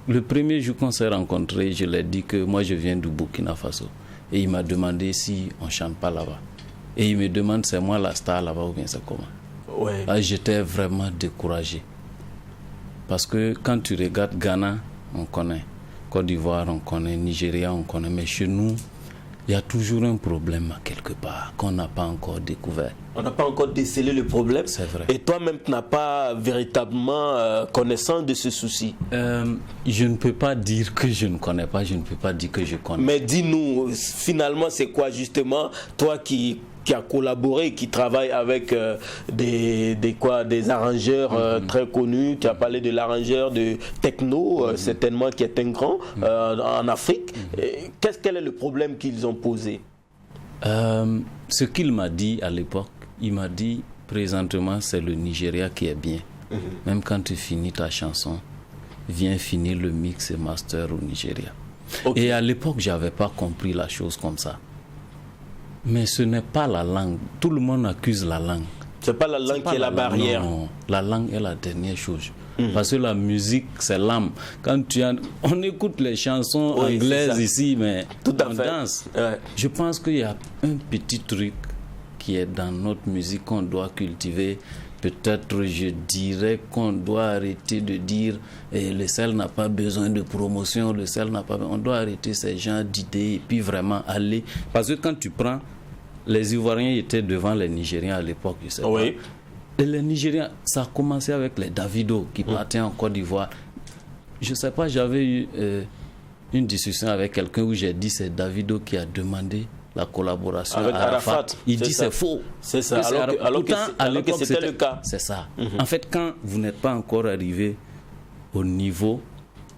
S2: le premier jour qu'on s'est rencontrés, je lui ai dit que moi je viens du Burkina Faso. Et il m'a demandé si on chante pas là-bas. Et il me demande c'est moi la star là-bas ou bien c'est comment. J'étais vraiment découragé. Parce que quand tu regardes Ghana, on connaît. Côte d'Ivoire, on connaît. Nigeria, on connaît. Mais chez nous, il y a toujours un problème quelque part qu'on n'a pas encore découvert.
S1: On n'a pas encore décelé le problème.
S2: C'est vrai.
S1: Et toi-même, tu n'as pas véritablement connaissance de ce souci.
S2: Je ne peux pas dire que je ne connais pas, je ne peux pas dire que je connais.
S1: Mais dis-nous, finalement, c'est quoi justement, toi qui a collaboré, qui travaille avec des arrangeurs très connus. Tu as parlé de l'arrangeur de techno, certainement qui est un grand en Afrique. Quel est le problème qu'ils ont posé?
S2: Ce qu'il m'a dit à l'époque, il m'a dit présentement c'est le Nigeria qui est bien. Même quand tu finis ta chanson, viens finir le mix et master au Nigeria. Et à l'époque, j'avais pas compris la chose comme ça. Mais ce n'est pas la langue. Tout le monde accuse la langue.
S1: C'est pas la langue qui est la barrière.
S2: Non, la langue est la dernière chose. Parce que la musique, c'est l'âme. Quand on écoute les chansons anglaises ici, mais on danse. Je pense qu'il y a un petit truc qui est dans notre musique qu'on doit cultiver. Peut-être, je dirais qu'on doit arrêter de dire le sel n'a pas besoin de promotion, le sel n'a pas besoin. On doit arrêter ces genres d'idées et puis vraiment aller. Parce que quand tu prends, les Ivoiriens étaient devant les Nigériens à l'époque, je sais pas. Et les Nigériens, ça a commencé avec les Davido qui partaient en Côte d'Ivoire. Je sais pas, j'avais eu une discussion avec quelqu'un où j'ai dit c'est Davido qui a demandé la collaboration avec Arafat. Il dit c'est faux.
S1: C'est ça. Alors que c'était le cas.
S2: C'est ça. En fait, quand vous n'êtes pas encore arrivé au niveau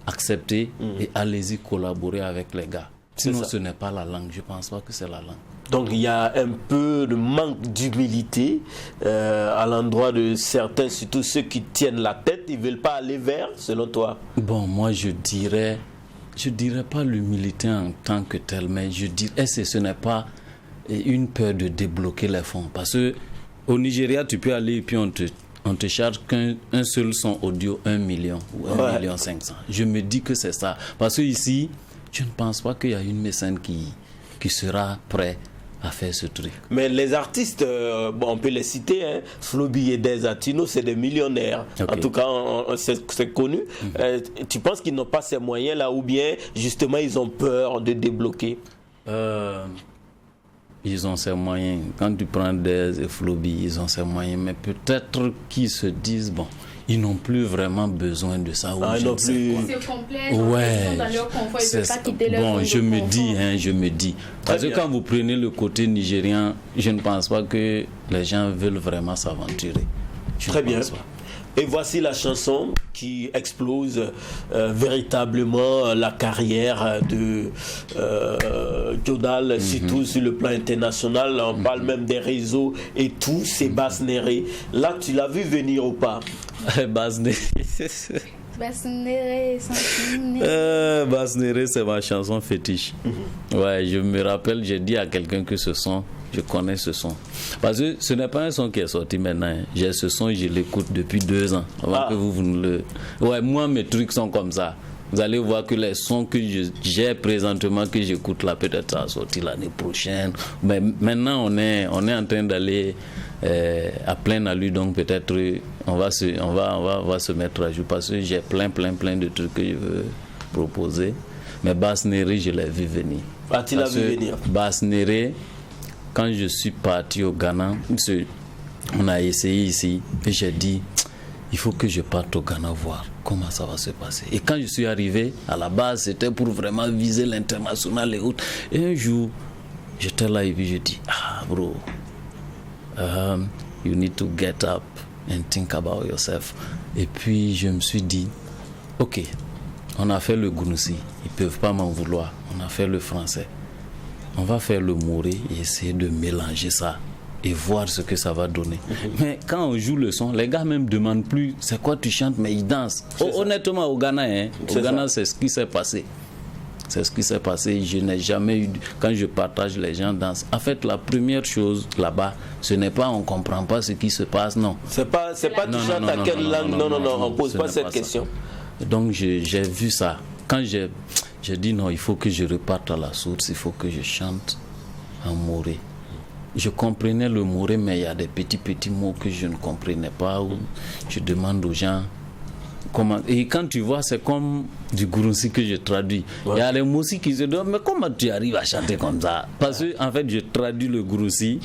S2: accepté, et allez-y collaborer avec les gars. Sinon, ce n'est pas la langue. Je ne pense pas que c'est la langue.
S1: Donc il y a un peu de manque d'humilité à l'endroit de certains, surtout ceux qui tiennent la tête, ils ne veulent pas aller vers, selon toi?
S2: Bon, moi je dirais pas l'humilité en tant que telle, mais je dirais ce n'est pas une peur de débloquer les fonds. Parce que au Nigeria, tu peux aller et puis on te charge qu'un seul son audio 1 million ou 1,5 million. Je me dis que c'est ça. Parce que ici, je ne pense pas qu'il y a une mécène qui sera prêt à faire ce truc.
S1: Mais les artistes, on peut les citer, hein, Flobi et Desatino, c'est des millionnaires. Okay. En tout cas, c'est connu. Tu penses qu'ils n'ont pas ces moyens-là ou bien justement ils ont peur de débloquer?
S2: Ils ont ces moyens. Quand tu prends Des et Flobi, ils ont ces moyens. Mais peut-être qu'ils se disent, bon, ils n'ont plus vraiment besoin de ça.
S3: C'est complet.
S2: Ouais.
S3: Ils sont dans leur confort, ils ne veulent pas quitter leur
S2: confort. Je me dis. Parce que quand vous prenez le côté nigérien, je ne pense pas que les gens veulent vraiment s'aventurer.
S1: Très bien. Et voici la chanson qui explose véritablement la carrière de Jodal, surtout sur le plan international. On parle même des réseaux et tout, c'est Bass Néré. Là, tu l'as vu venir ou pas?
S2: Bass Néré.
S3: Bass Néré,
S2: Bass Néré, c'est ma chanson fétiche. Ouais, je me rappelle, j'ai dit à quelqu'un que ce son, je connais ce son. Parce que ce n'est pas un son qui est sorti maintenant. J'ai ce son et je l'écoute depuis 2 ans. Avant que vous ne le... Ouais, moi, mes trucs sont comme ça. Vous allez voir que les sons que j'ai présentement, que j'écoute là, peut-être ça va sortir l'année prochaine. Mais maintenant, on est en train d'aller à plein allure, donc peut-être on va se mettre à jour parce que j'ai plein de trucs que je veux proposer. Mais Bass Néré, je l'ai vu venir.
S1: Ah, tu l'as vu venir?
S2: Bass Néré, quand je suis parti au Ghana, on a essayé ici et j'ai dit il faut que je parte au Ghana voir comment ça va se passer. Et quand je suis arrivé, à la base, c'était pour vraiment viser l'international et autres. Et un jour, j'étais là et puis je dis bro, you need to get up and think about yourself. Et puis je me suis dit ok, on a fait le Gounoussi, ils peuvent pas m'en vouloir. On a fait le français, on va faire le Moré et essayer de mélanger ça et voir ce que ça va donner. Mais quand on joue le son, les gars même demandent plus c'est quoi tu chantes, mais ils dansent. Honnêtement, au Ghana, c'est ce qui s'est passé. C'est ce qui s'est passé. Je n'ai jamais eu... Quand je partage, les gens dansent. En fait, la première chose là-bas, ce n'est pas on ne comprend pas ce qui se passe, non.
S1: C'est pas tu chantes à quelle langue, non, on ne pose pas cette question.
S2: Donc j'ai vu ça. Quand j'ai dit non, il faut que je reparte à la source, il faut que je chante en moré. Je comprenais le moré, mais il y a des petits mots que je ne comprenais pas, où je demande aux gens comment. Et quand tu vois, c'est comme du Gouroussi que je traduis. Il y a les mots aussi qui se disent mais comment tu arrives à chanter comme ça? Parce que en fait, je traduis le Gouroussi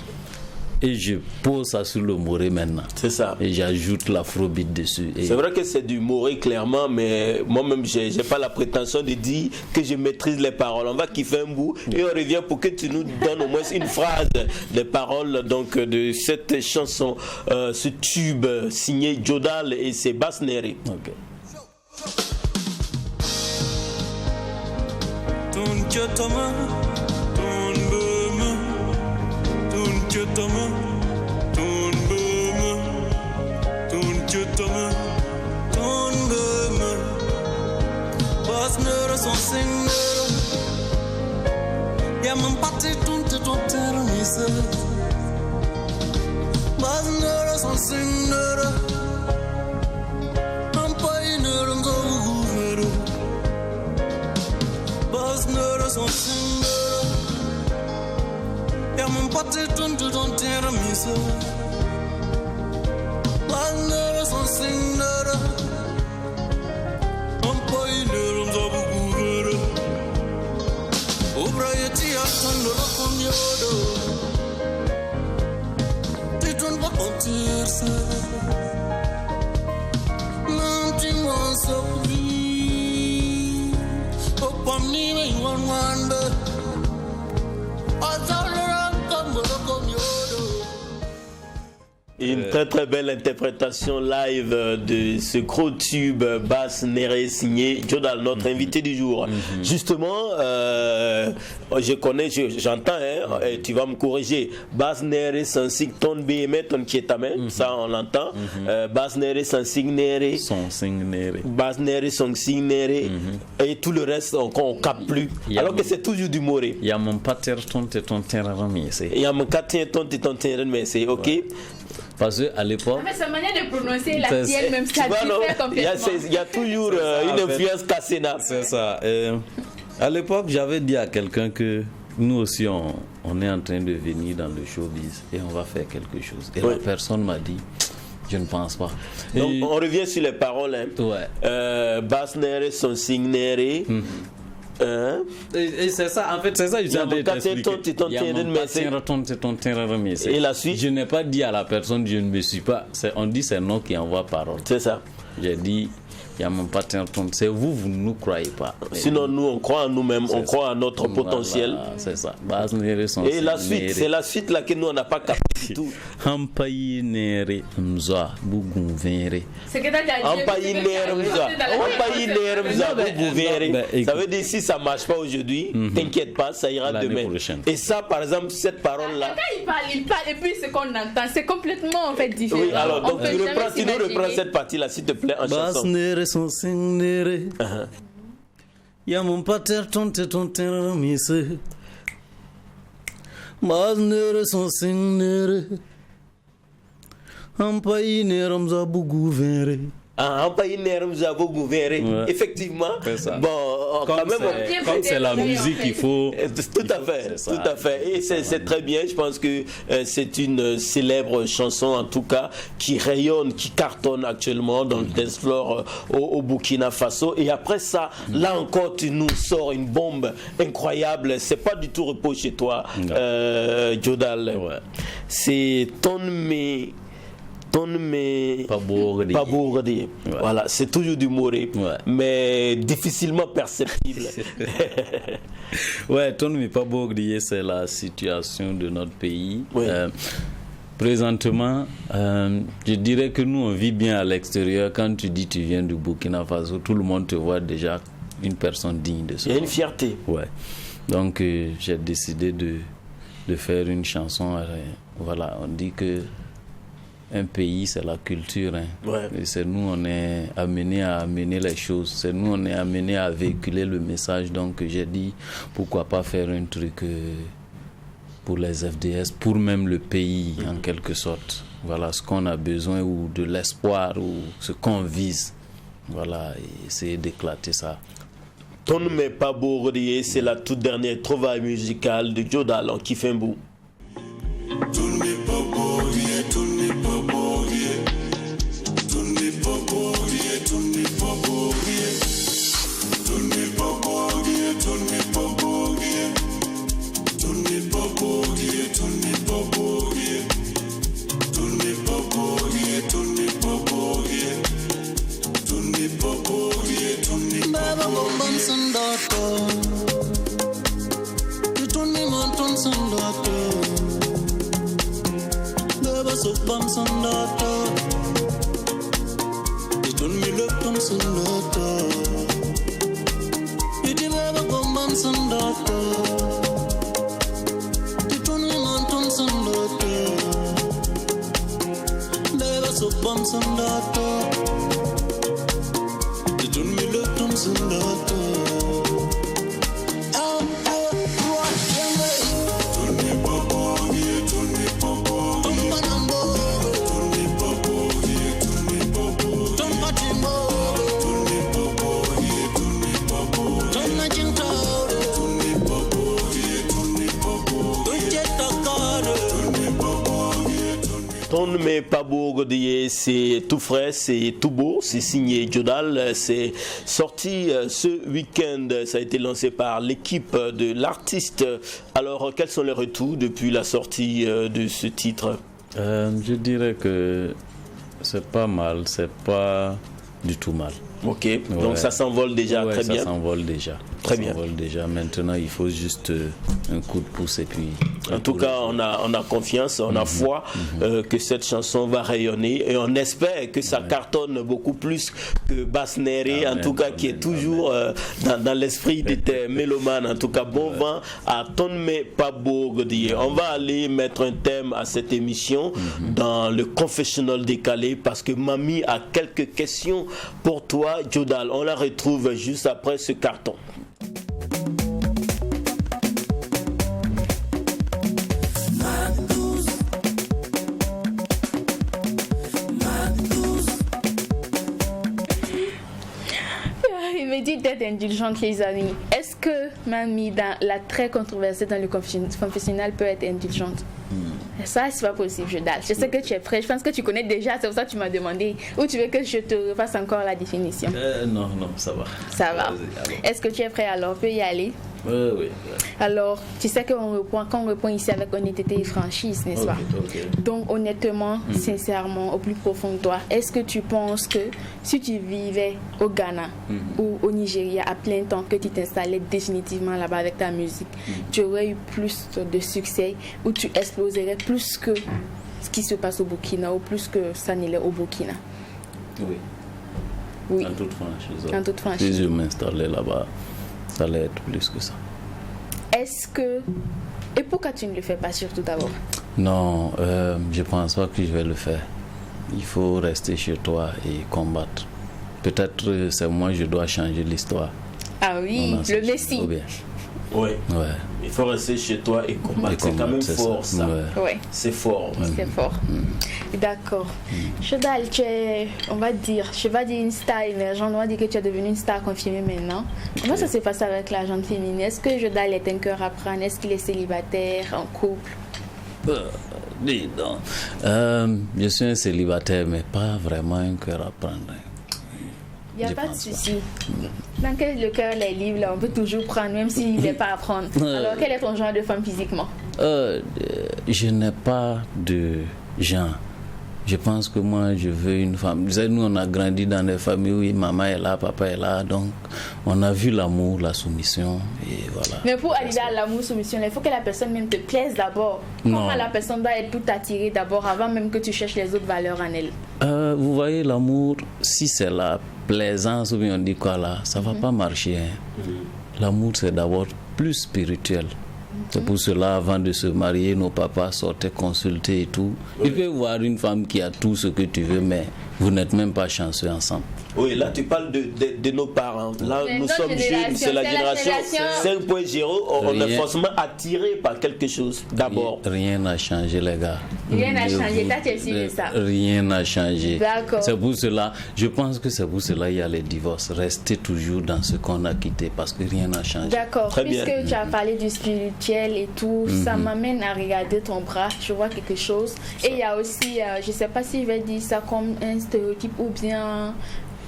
S2: et je pose ça sur le moré maintenant.
S1: C'est ça.
S2: Et j'ajoute l'afrobeat dessus. Et...
S1: C'est vrai que c'est du moré clairement, mais moi-même, j'ai pas la prétention de dire que je maîtrise les paroles. On va kiffer un bout et on revient pour que tu nous donnes au moins une phrase des paroles donc, de cette chanson, ce tube signé Jodal et c'est Bass Néré.
S2: Ok.
S4: Son singer, yeah, man, party don't tell me so. Basner son singer, I'm pioneer and over. Basner son singer, yeah, man, party don't tell me so. Basner son singer, I'm pioneer and over. Ubrayeti atandora komyodo Titun ba kontirsa Nanti monso bi Opamni me wanwanda Atandora komyodo
S1: Une très très belle interprétation live de ce gros tube Bass Néré signé Jodal, notre invité du jour. Justement, je connais, j'entends, et tu vas me corriger. Bass Néré sans sig ton BM ton qui est ta main, ça on l'entend. Bass Néré sans sig Néré.
S2: Son sing Néré.
S1: Bass Néré sans sig Néré. Et tout le reste, on ne capte plus. Alors que c'est toujours du moré.
S2: Il y a mon pater ton et ton terrain, c'est.
S1: Il y a mon pater ton et ton terrain, mais c'est ok.
S2: Parce qu'à l'époque.
S3: En fait, sa manière de prononcer la tienne, même ça diffère complètement.
S1: Il y a toujours une influence cassena.
S2: C'est ça. À l'époque, j'avais dit à quelqu'un que nous aussi, on est en train de venir dans le showbiz et on va faire quelque chose. Et la personne m'a dit, je ne pense pas.
S1: Donc, on revient sur les paroles. Ouais. Bass Néré, son signe Néré.
S2: Et c'est ça, en fait, c'est ça que je viens de t'expliquer.
S1: Et la suite?
S2: Je n'ai pas dit à la personne, je ne me suis pas. On dit c'est nous qui envoie parole.
S1: C'est ça.
S2: J'ai dit, il y a mon patin, c'est vous ne nous croyez pas.
S1: Sinon, nous, on croit en nous-mêmes, on croit en notre potentiel.
S2: Voilà, c'est ça.
S1: Et la suite, c'est la suite là que nous, on n'a pas capté du tout.
S2: Hampayi nere mza bugun venre.
S3: C'est que t'as dit.
S1: Hampayi nere mza. Hampayi nere mza bugun venre. Ça veut dire si ça ne marche pas aujourd'hui, t'inquiète pas, ça ira demain. Et ça, par exemple, cette parole-là.
S3: Quand il parle, et puis ce qu'on entend, c'est complètement en fait différent.
S1: Oui, alors, donc tu nous reprends cette partie-là, s'il te plaît, en chanson.
S2: Son sing nere. Ya mon pater ton mise. Bas nere son sing nere. Hampayi nere mza bugu venre.
S1: Effectivement, bon,
S2: comme c'est la musique, il faut.
S1: Tout à fait. Et c'est très bien. Je pense que c'est une célèbre chanson, en tout cas, qui rayonne, qui cartonne actuellement dans le dance floor au Burkina Faso. Et après ça, là encore, tu nous sors une bombe incroyable. C'est pas du tout repos chez toi, Jodal. Ouais. C'est pas bourré. Voilà, c'est toujours du moré, mais difficilement perceptible.
S2: Ouais, ton mais pas bourré, c'est la situation de notre pays. Présentement, je dirais que nous on vit bien à l'extérieur. Quand tu dis tu viens du Burkina Faso, tout le monde te voit déjà une personne digne de ce.
S1: Il y a une fierté.
S2: Ouais. Donc j'ai décidé de faire une chanson. Voilà, on dit que un pays, c'est la culture. Et c'est nous, on est amené à amener les choses. C'est nous, on est amené à véhiculer le message. Donc, j'ai dit, pourquoi pas faire un truc pour les FDS, pour même le pays, en quelque sorte. Voilà, ce qu'on a besoin, ou de l'espoir, ou ce qu'on vise. Voilà, et essayer d'éclater ça.
S1: Ton mais pas beau, c'est la toute dernière trouvaille musicale de Jodal en Kifembu. Mais pas beau, c'est tout frais, c'est tout beau, c'est signé Jodal, c'est sorti ce week-end, ça a été lancé par l'équipe de l'artiste. Alors, quels sont les retours depuis la sortie de ce titre?
S2: Je dirais que c'est pas mal, c'est pas du tout mal.
S1: Ok, donc ça s'envole déjà très bien.
S2: Ça s'envole déjà.
S1: Très bien.
S2: Déjà, maintenant, il faut juste un coup de pouce et puis...
S1: En tout cas, on a confiance, on a foi que cette chanson va rayonner et on espère que ça cartonne beaucoup plus que Bass Néré, en tout cas, qui est toujours dans l'esprit des mélomanes. En tout cas, bon vent à Tonme Pabourgodier. On va aller mettre un thème à cette émission dans le confessionnal décalé parce que Mamie a quelques questions pour toi, Jodal. On la retrouve juste après ce carton.
S3: Il me dit d'être indulgente, les amis. Est-ce que Mamie, dans la très controversée dans le confessionnal, peut être indulgente? Ça, c'est pas possible, Jodal. Je sais que tu es prêt. Je pense que tu connais déjà, c'est pour ça que tu m'as demandé. Ou tu veux que je te refasse encore la définition?
S2: Non, ça va.
S3: Ça va. Est-ce que tu es prêt alors? On peut y aller?
S2: Oui.
S3: Alors, tu sais quand on répond ici avec honnêteté et franchise, n'est-ce pas? Donc, honnêtement, sincèrement, au plus profond de toi, est-ce que tu penses que si tu vivais au Ghana ou au Nigeria à plein temps, que tu t'installais définitivement là-bas avec ta musique, tu aurais eu plus de succès ou tu exploserais plus que ce qui se passe au Burkina ou plus que ça n'est au Burkina? Oui.
S2: En toute franchise.
S3: En toute franchise.
S2: Si je m'installais là-bas, ça allait être plus que ça.
S3: Est-ce que... Et pourquoi tu ne le fais pas surtout d'abord?
S2: Non, je pense pas que je vais le faire. Il faut rester chez toi et combattre. Peut-être c'est moi je dois changer l'histoire.
S3: Ah oui, le Messie.
S1: Oui. Il faut rester chez toi et combattre. C'est quand même fort ça.
S3: Ouais.
S1: C'est fort.
S3: C'est fort. D'accord. Jodal, on va dire, je vais dire une star émergente. On va dire que tu es devenue une star confirmée maintenant. Comment ça s'est passé avec la gente féminine? Est-ce que Jodal est un cœur à prendre? Est-ce qu'il est célibataire, en couple?
S2: Dis donc. Je suis un célibataire, mais pas vraiment un cœur à prendre.
S3: Il n'y a pas de souci. Tant que le cœur est libre, là, on peut toujours prendre, même s'il n'est pas à prendre. Alors, quel est ton genre de femme physiquement?
S2: Je n'ai pas de genre. Je pense que moi, je veux une femme. Vous savez, nous, on a grandi dans des familles où maman est là, papa est là. Donc, on a vu l'amour, la soumission, et voilà.
S3: Mais pour arriver à l'amour, soumission, il faut que la personne même te plaise d'abord. Comment la personne doit être tout attirée d'abord, avant même que tu cherches les autres valeurs en elle?
S2: Vous voyez, l'amour, si c'est la plaisance, ou bien on dit quoi là, ça va pas marcher. L'amour, c'est d'abord plus spirituel. C'est pour cela, avant de se marier, nos papas sortaient consulter et tout. Tu peux voir une femme qui a tout ce que tu veux, mais vous n'êtes même pas chanceux ensemble.
S1: Oui, là tu parles de nos parents. Là nous sommes jeunes, c'est la génération 5.0. On est forcément attiré par quelque chose d'abord.
S2: Rien n'a changé, les gars.
S3: Rien n'a changé, t'as essayé ça.
S2: Rien n'a changé.
S3: D'accord.
S2: C'est pour cela, je pense que c'est pour cela qu'il y a les divorces. Restez toujours dans ce qu'on a quitté parce que rien n'a changé.
S3: D'accord. Puisque tu as parlé du spirituel et tout, ça m'amène à regarder ton bras. Je vois quelque chose. Et il y a aussi, je ne sais pas si je vais dire ça comme un stéréotype ou bien...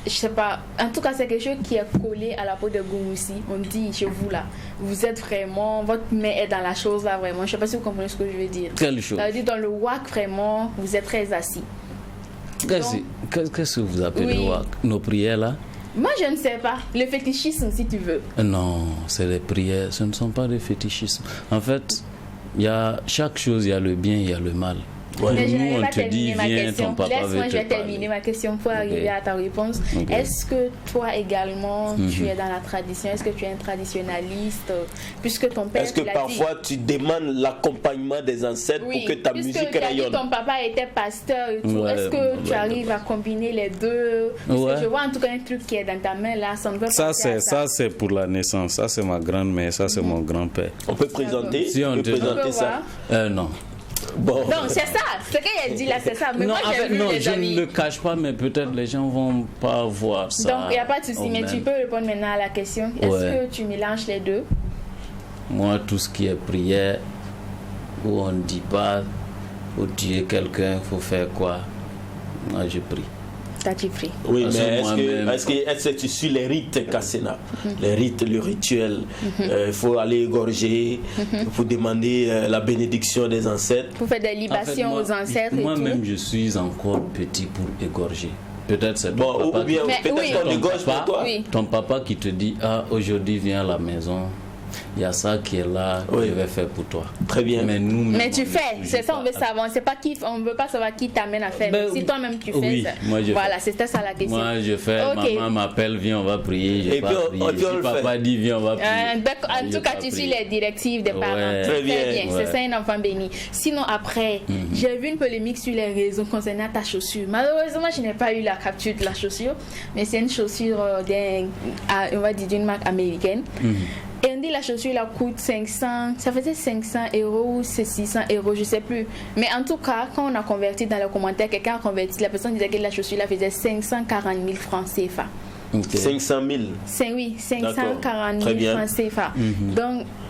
S3: Je sais pas, en tout cas c'est quelque chose qui est collé à la peau de Goumousi. On dit chez vous là, vous êtes vraiment, votre main est dans la chose là vraiment. Je sais pas si vous comprenez ce que je veux dire.
S2: Quelle chose?
S3: Ça veut dire dans le wak vraiment, vous êtes très assis.
S2: Qu'est-ce que vous appelez le wak? Nos prières là?
S3: Moi je ne sais pas, le fétichisme si tu veux.
S2: Non, c'est les prières, ce ne sont pas des fétichismes. En fait, il y a chaque chose, il y a le bien, il y a le mal.
S3: Mais je
S2: nous,
S3: n'avais pas terminé ma question. Laisse-moi, je vais terminer ma question pour arriver à ta réponse. Est-ce que toi également, tu es dans la tradition? Est-ce que tu es un traditionnaliste? Puisque ton père...
S1: Est-ce que parfois tu demandes l'accompagnement des ancêtres pour que ta musique rayonne?
S3: Ton papa était pasteur et tout. Est-ce que tu arrives à combiner les deux? Parce que je vois en tout cas un truc qui est dans ta main là.
S2: Ça c'est pour la naissance. Ça c'est ma grand-mère. Ça c'est mon grand-père.
S1: On peut présenter?
S2: Si on peut présenter
S3: ça?
S2: Non.
S3: Bon. Donc c'est ça, ce qu'il a dit là, c'est ça. Mais
S2: non,
S3: moi,
S2: je ne le cache pas, mais peut-être les gens vont pas voir ça.
S3: Donc il n'y a pas de souci, mais tu peux répondre maintenant à la question. Est-ce que tu mélanges les deux?
S2: Moi, tout ce qui est prière, où on ne dit pas, faut tuer quelqu'un, faut faire quoi? Moi, je prie.
S3: Tu pries.
S1: Oui, mais est-ce que tu suis les rites Kassena, les rites, le rituel? Il faut aller égorger, il faut demander la bénédiction des ancêtres.
S3: Pour faire des libations aux ancêtres.
S2: Moi-même, je suis encore petit pour égorger. Peut-être c'est
S1: Bon,
S2: ton papa.
S1: ou bien peut-être qu'on négocier pour toi.
S3: Oui.
S2: Ton papa qui te dit, aujourd'hui viens à la maison. Il y a ça qui est là,
S1: Oui.
S2: je vais faire pour toi.
S1: Très bien.
S3: Mais tu fais, c'est ça on veut savoir. C'est pas qui, on veut pas savoir qui t'amène à faire.
S2: Ben,
S3: mais si toi-même tu fais,
S2: oui, moi je
S3: voilà,
S2: fais.
S3: c'était ça la question.
S2: Moi je fais,
S3: Ok.
S2: maman m'appelle, viens on va prier, je
S1: Et
S2: vais pas
S1: puis on-
S2: prier.
S1: et puis on
S2: Si
S1: le
S2: papa
S1: fait.
S2: dit viens on va prier.
S3: En tout cas, tu suis les directives des parents.
S2: Ouais.
S1: Très bien.
S3: C'est ça un enfant béni. Sinon, après, j'ai vu une polémique sur les réseaux concernant ta chaussure. Malheureusement, je n'ai pas eu la capture de la chaussure, mais c'est une chaussure on va dire d'une marque américaine. Et on dit la chaussure la coûte 500, ça faisait 500 € ou c'est 600 €, je sais plus. Mais en tout cas, quand on a converti dans les commentaires, quelqu'un a converti, la personne disait que la chaussure la faisait 540 000 francs CFA.
S2: Ok.
S1: 500 000.
S3: Oui, 540
S1: Très
S3: 000
S1: bien.
S3: francs CFA.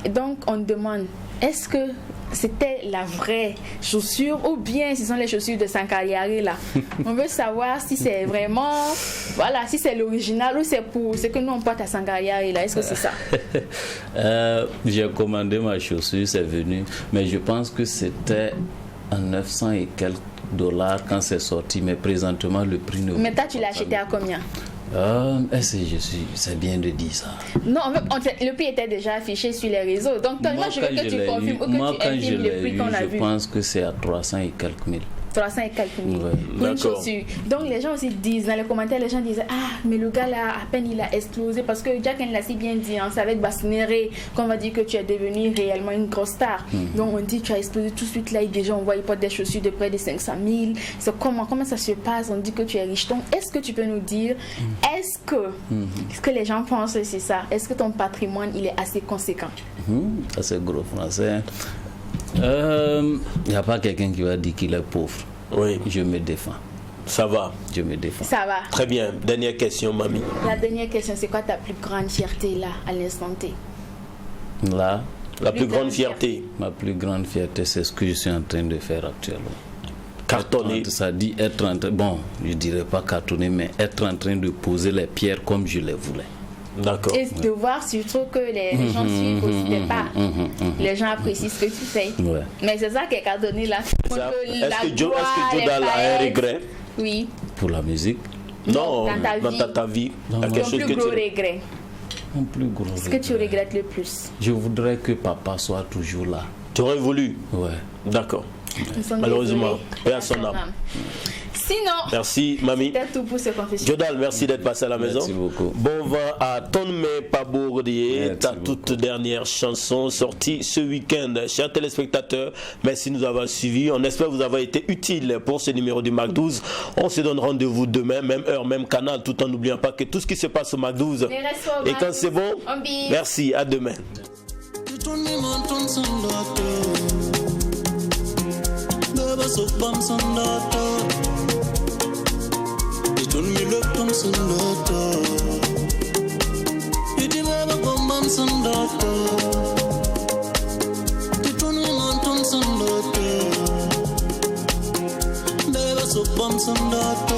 S3: Donc, on demande, est-ce que c'était la vraie chaussure ou bien ce sont les chaussures de Sankariari là? On veut savoir si c'est vraiment, voilà, si c'est l'original ou c'est pour ce que nous on porte à Sankariari là. Est-ce que c'est ça?
S2: J'ai commandé ma chaussure, c'est venu, mais je pense que c'était à 900 et quelques dollars quand c'est sorti, mais présentement le prix ne vaut
S3: Mais toi,
S2: pas
S3: tu l'as
S2: ça.
S3: acheté à combien?
S2: C'est bien de dire ça.
S3: Non, le prix était déjà affiché sur les réseaux. Donc, toi, moi je veux
S2: quand
S3: que tu confirmes ou
S2: moi,
S3: que tu
S2: quand je
S3: intimes le
S2: l'ai
S3: prix
S2: eu,
S3: qu'on a
S2: je
S3: vu.
S2: pense que c'est à 300 et quelques mille.
S3: 300 et quelques mille
S2: Ouais.
S3: pour une
S1: D'accord.
S3: chaussure. Donc les gens aussi disent, dans les commentaires, les gens disent, ah, mais le gars là, à peine il a explosé parce que Jack l'a si bien dit, hein, c'est avec Bassinéré qu'on va dire que tu es devenu réellement une grosse star. Donc on dit, tu as explosé tout de suite là, et déjà on voit, il porte des chaussures de près de 500 000. C'est comment ça se passe? On dit que tu es riche. Donc est-ce que tu peux nous dire, est-ce que les gens pensent que c'est ça? Est-ce que ton patrimoine, il est assez conséquent?
S2: Ça c'est gros français. Il n'y a pas quelqu'un qui va dire qu'il est pauvre.
S1: Oui,
S2: Je me défends.
S1: ça va.
S2: Je me défends.
S3: Ça va.
S1: Très bien. Dernière question, mamie.
S3: La dernière question, c'est quoi ta plus grande fierté là, à l'instant T?
S2: Là,
S1: La plus grande fierté.
S2: ma plus grande fierté, c'est ce que je suis en train de faire actuellement.
S1: Cartonné.
S2: Ça dit être en train, bon, je dirais pas cartonner, mais être en train de poser les pierres comme je les voulais.
S1: D'accord.
S3: Et de voir surtout que les gens suivent aussi tes pas. Les gens apprécient ce que tu fais.
S2: Ouais.
S3: Mais c'est ça qui est cartonné là.
S1: Ça-
S3: La
S1: Est-ce que
S3: gloire, les
S1: Jodal a un
S3: paillettes.
S1: regret?
S3: Oui.
S2: Pour la musique,
S1: Non,
S3: dans ta vie.
S1: ta vie.
S2: Non,
S1: Il y a
S2: non.
S1: quelque
S3: Ton
S1: chose
S3: plus
S1: que
S3: gros
S1: tu...
S3: regret.
S2: mon plus gros
S3: Ce que tu
S2: regret.
S3: regrettes le plus.
S2: Je voudrais que papa soit toujours là.
S1: Tu aurais voulu.
S2: Ouais.
S1: D'accord.
S3: Nous sommes
S1: Malheureusement,
S3: désolés.
S1: paix à son âme.
S3: Sinon,
S1: Merci, mamie.
S3: c'était tout pour ce confession.
S1: Jodal, merci d'être passé à la maison.
S2: Merci beaucoup.
S1: Bon vent à Tonme Pabourdier,
S2: Merci
S1: ta
S2: beaucoup.
S1: toute dernière chanson sortie ce week-end. Chers téléspectateurs, merci de nous avoir suivis. On espère vous avoir été utile pour ce numéro du Mac 12. On se donne rendez-vous demain, même heure, même canal, tout en n'oubliant pas que tout ce qui se passe au Mac 12.
S3: Mais reste au
S1: Et
S3: Mac
S1: quand
S3: 12,
S1: c'est bon,
S3: on bise.
S1: merci, à demain.
S4: Sandata.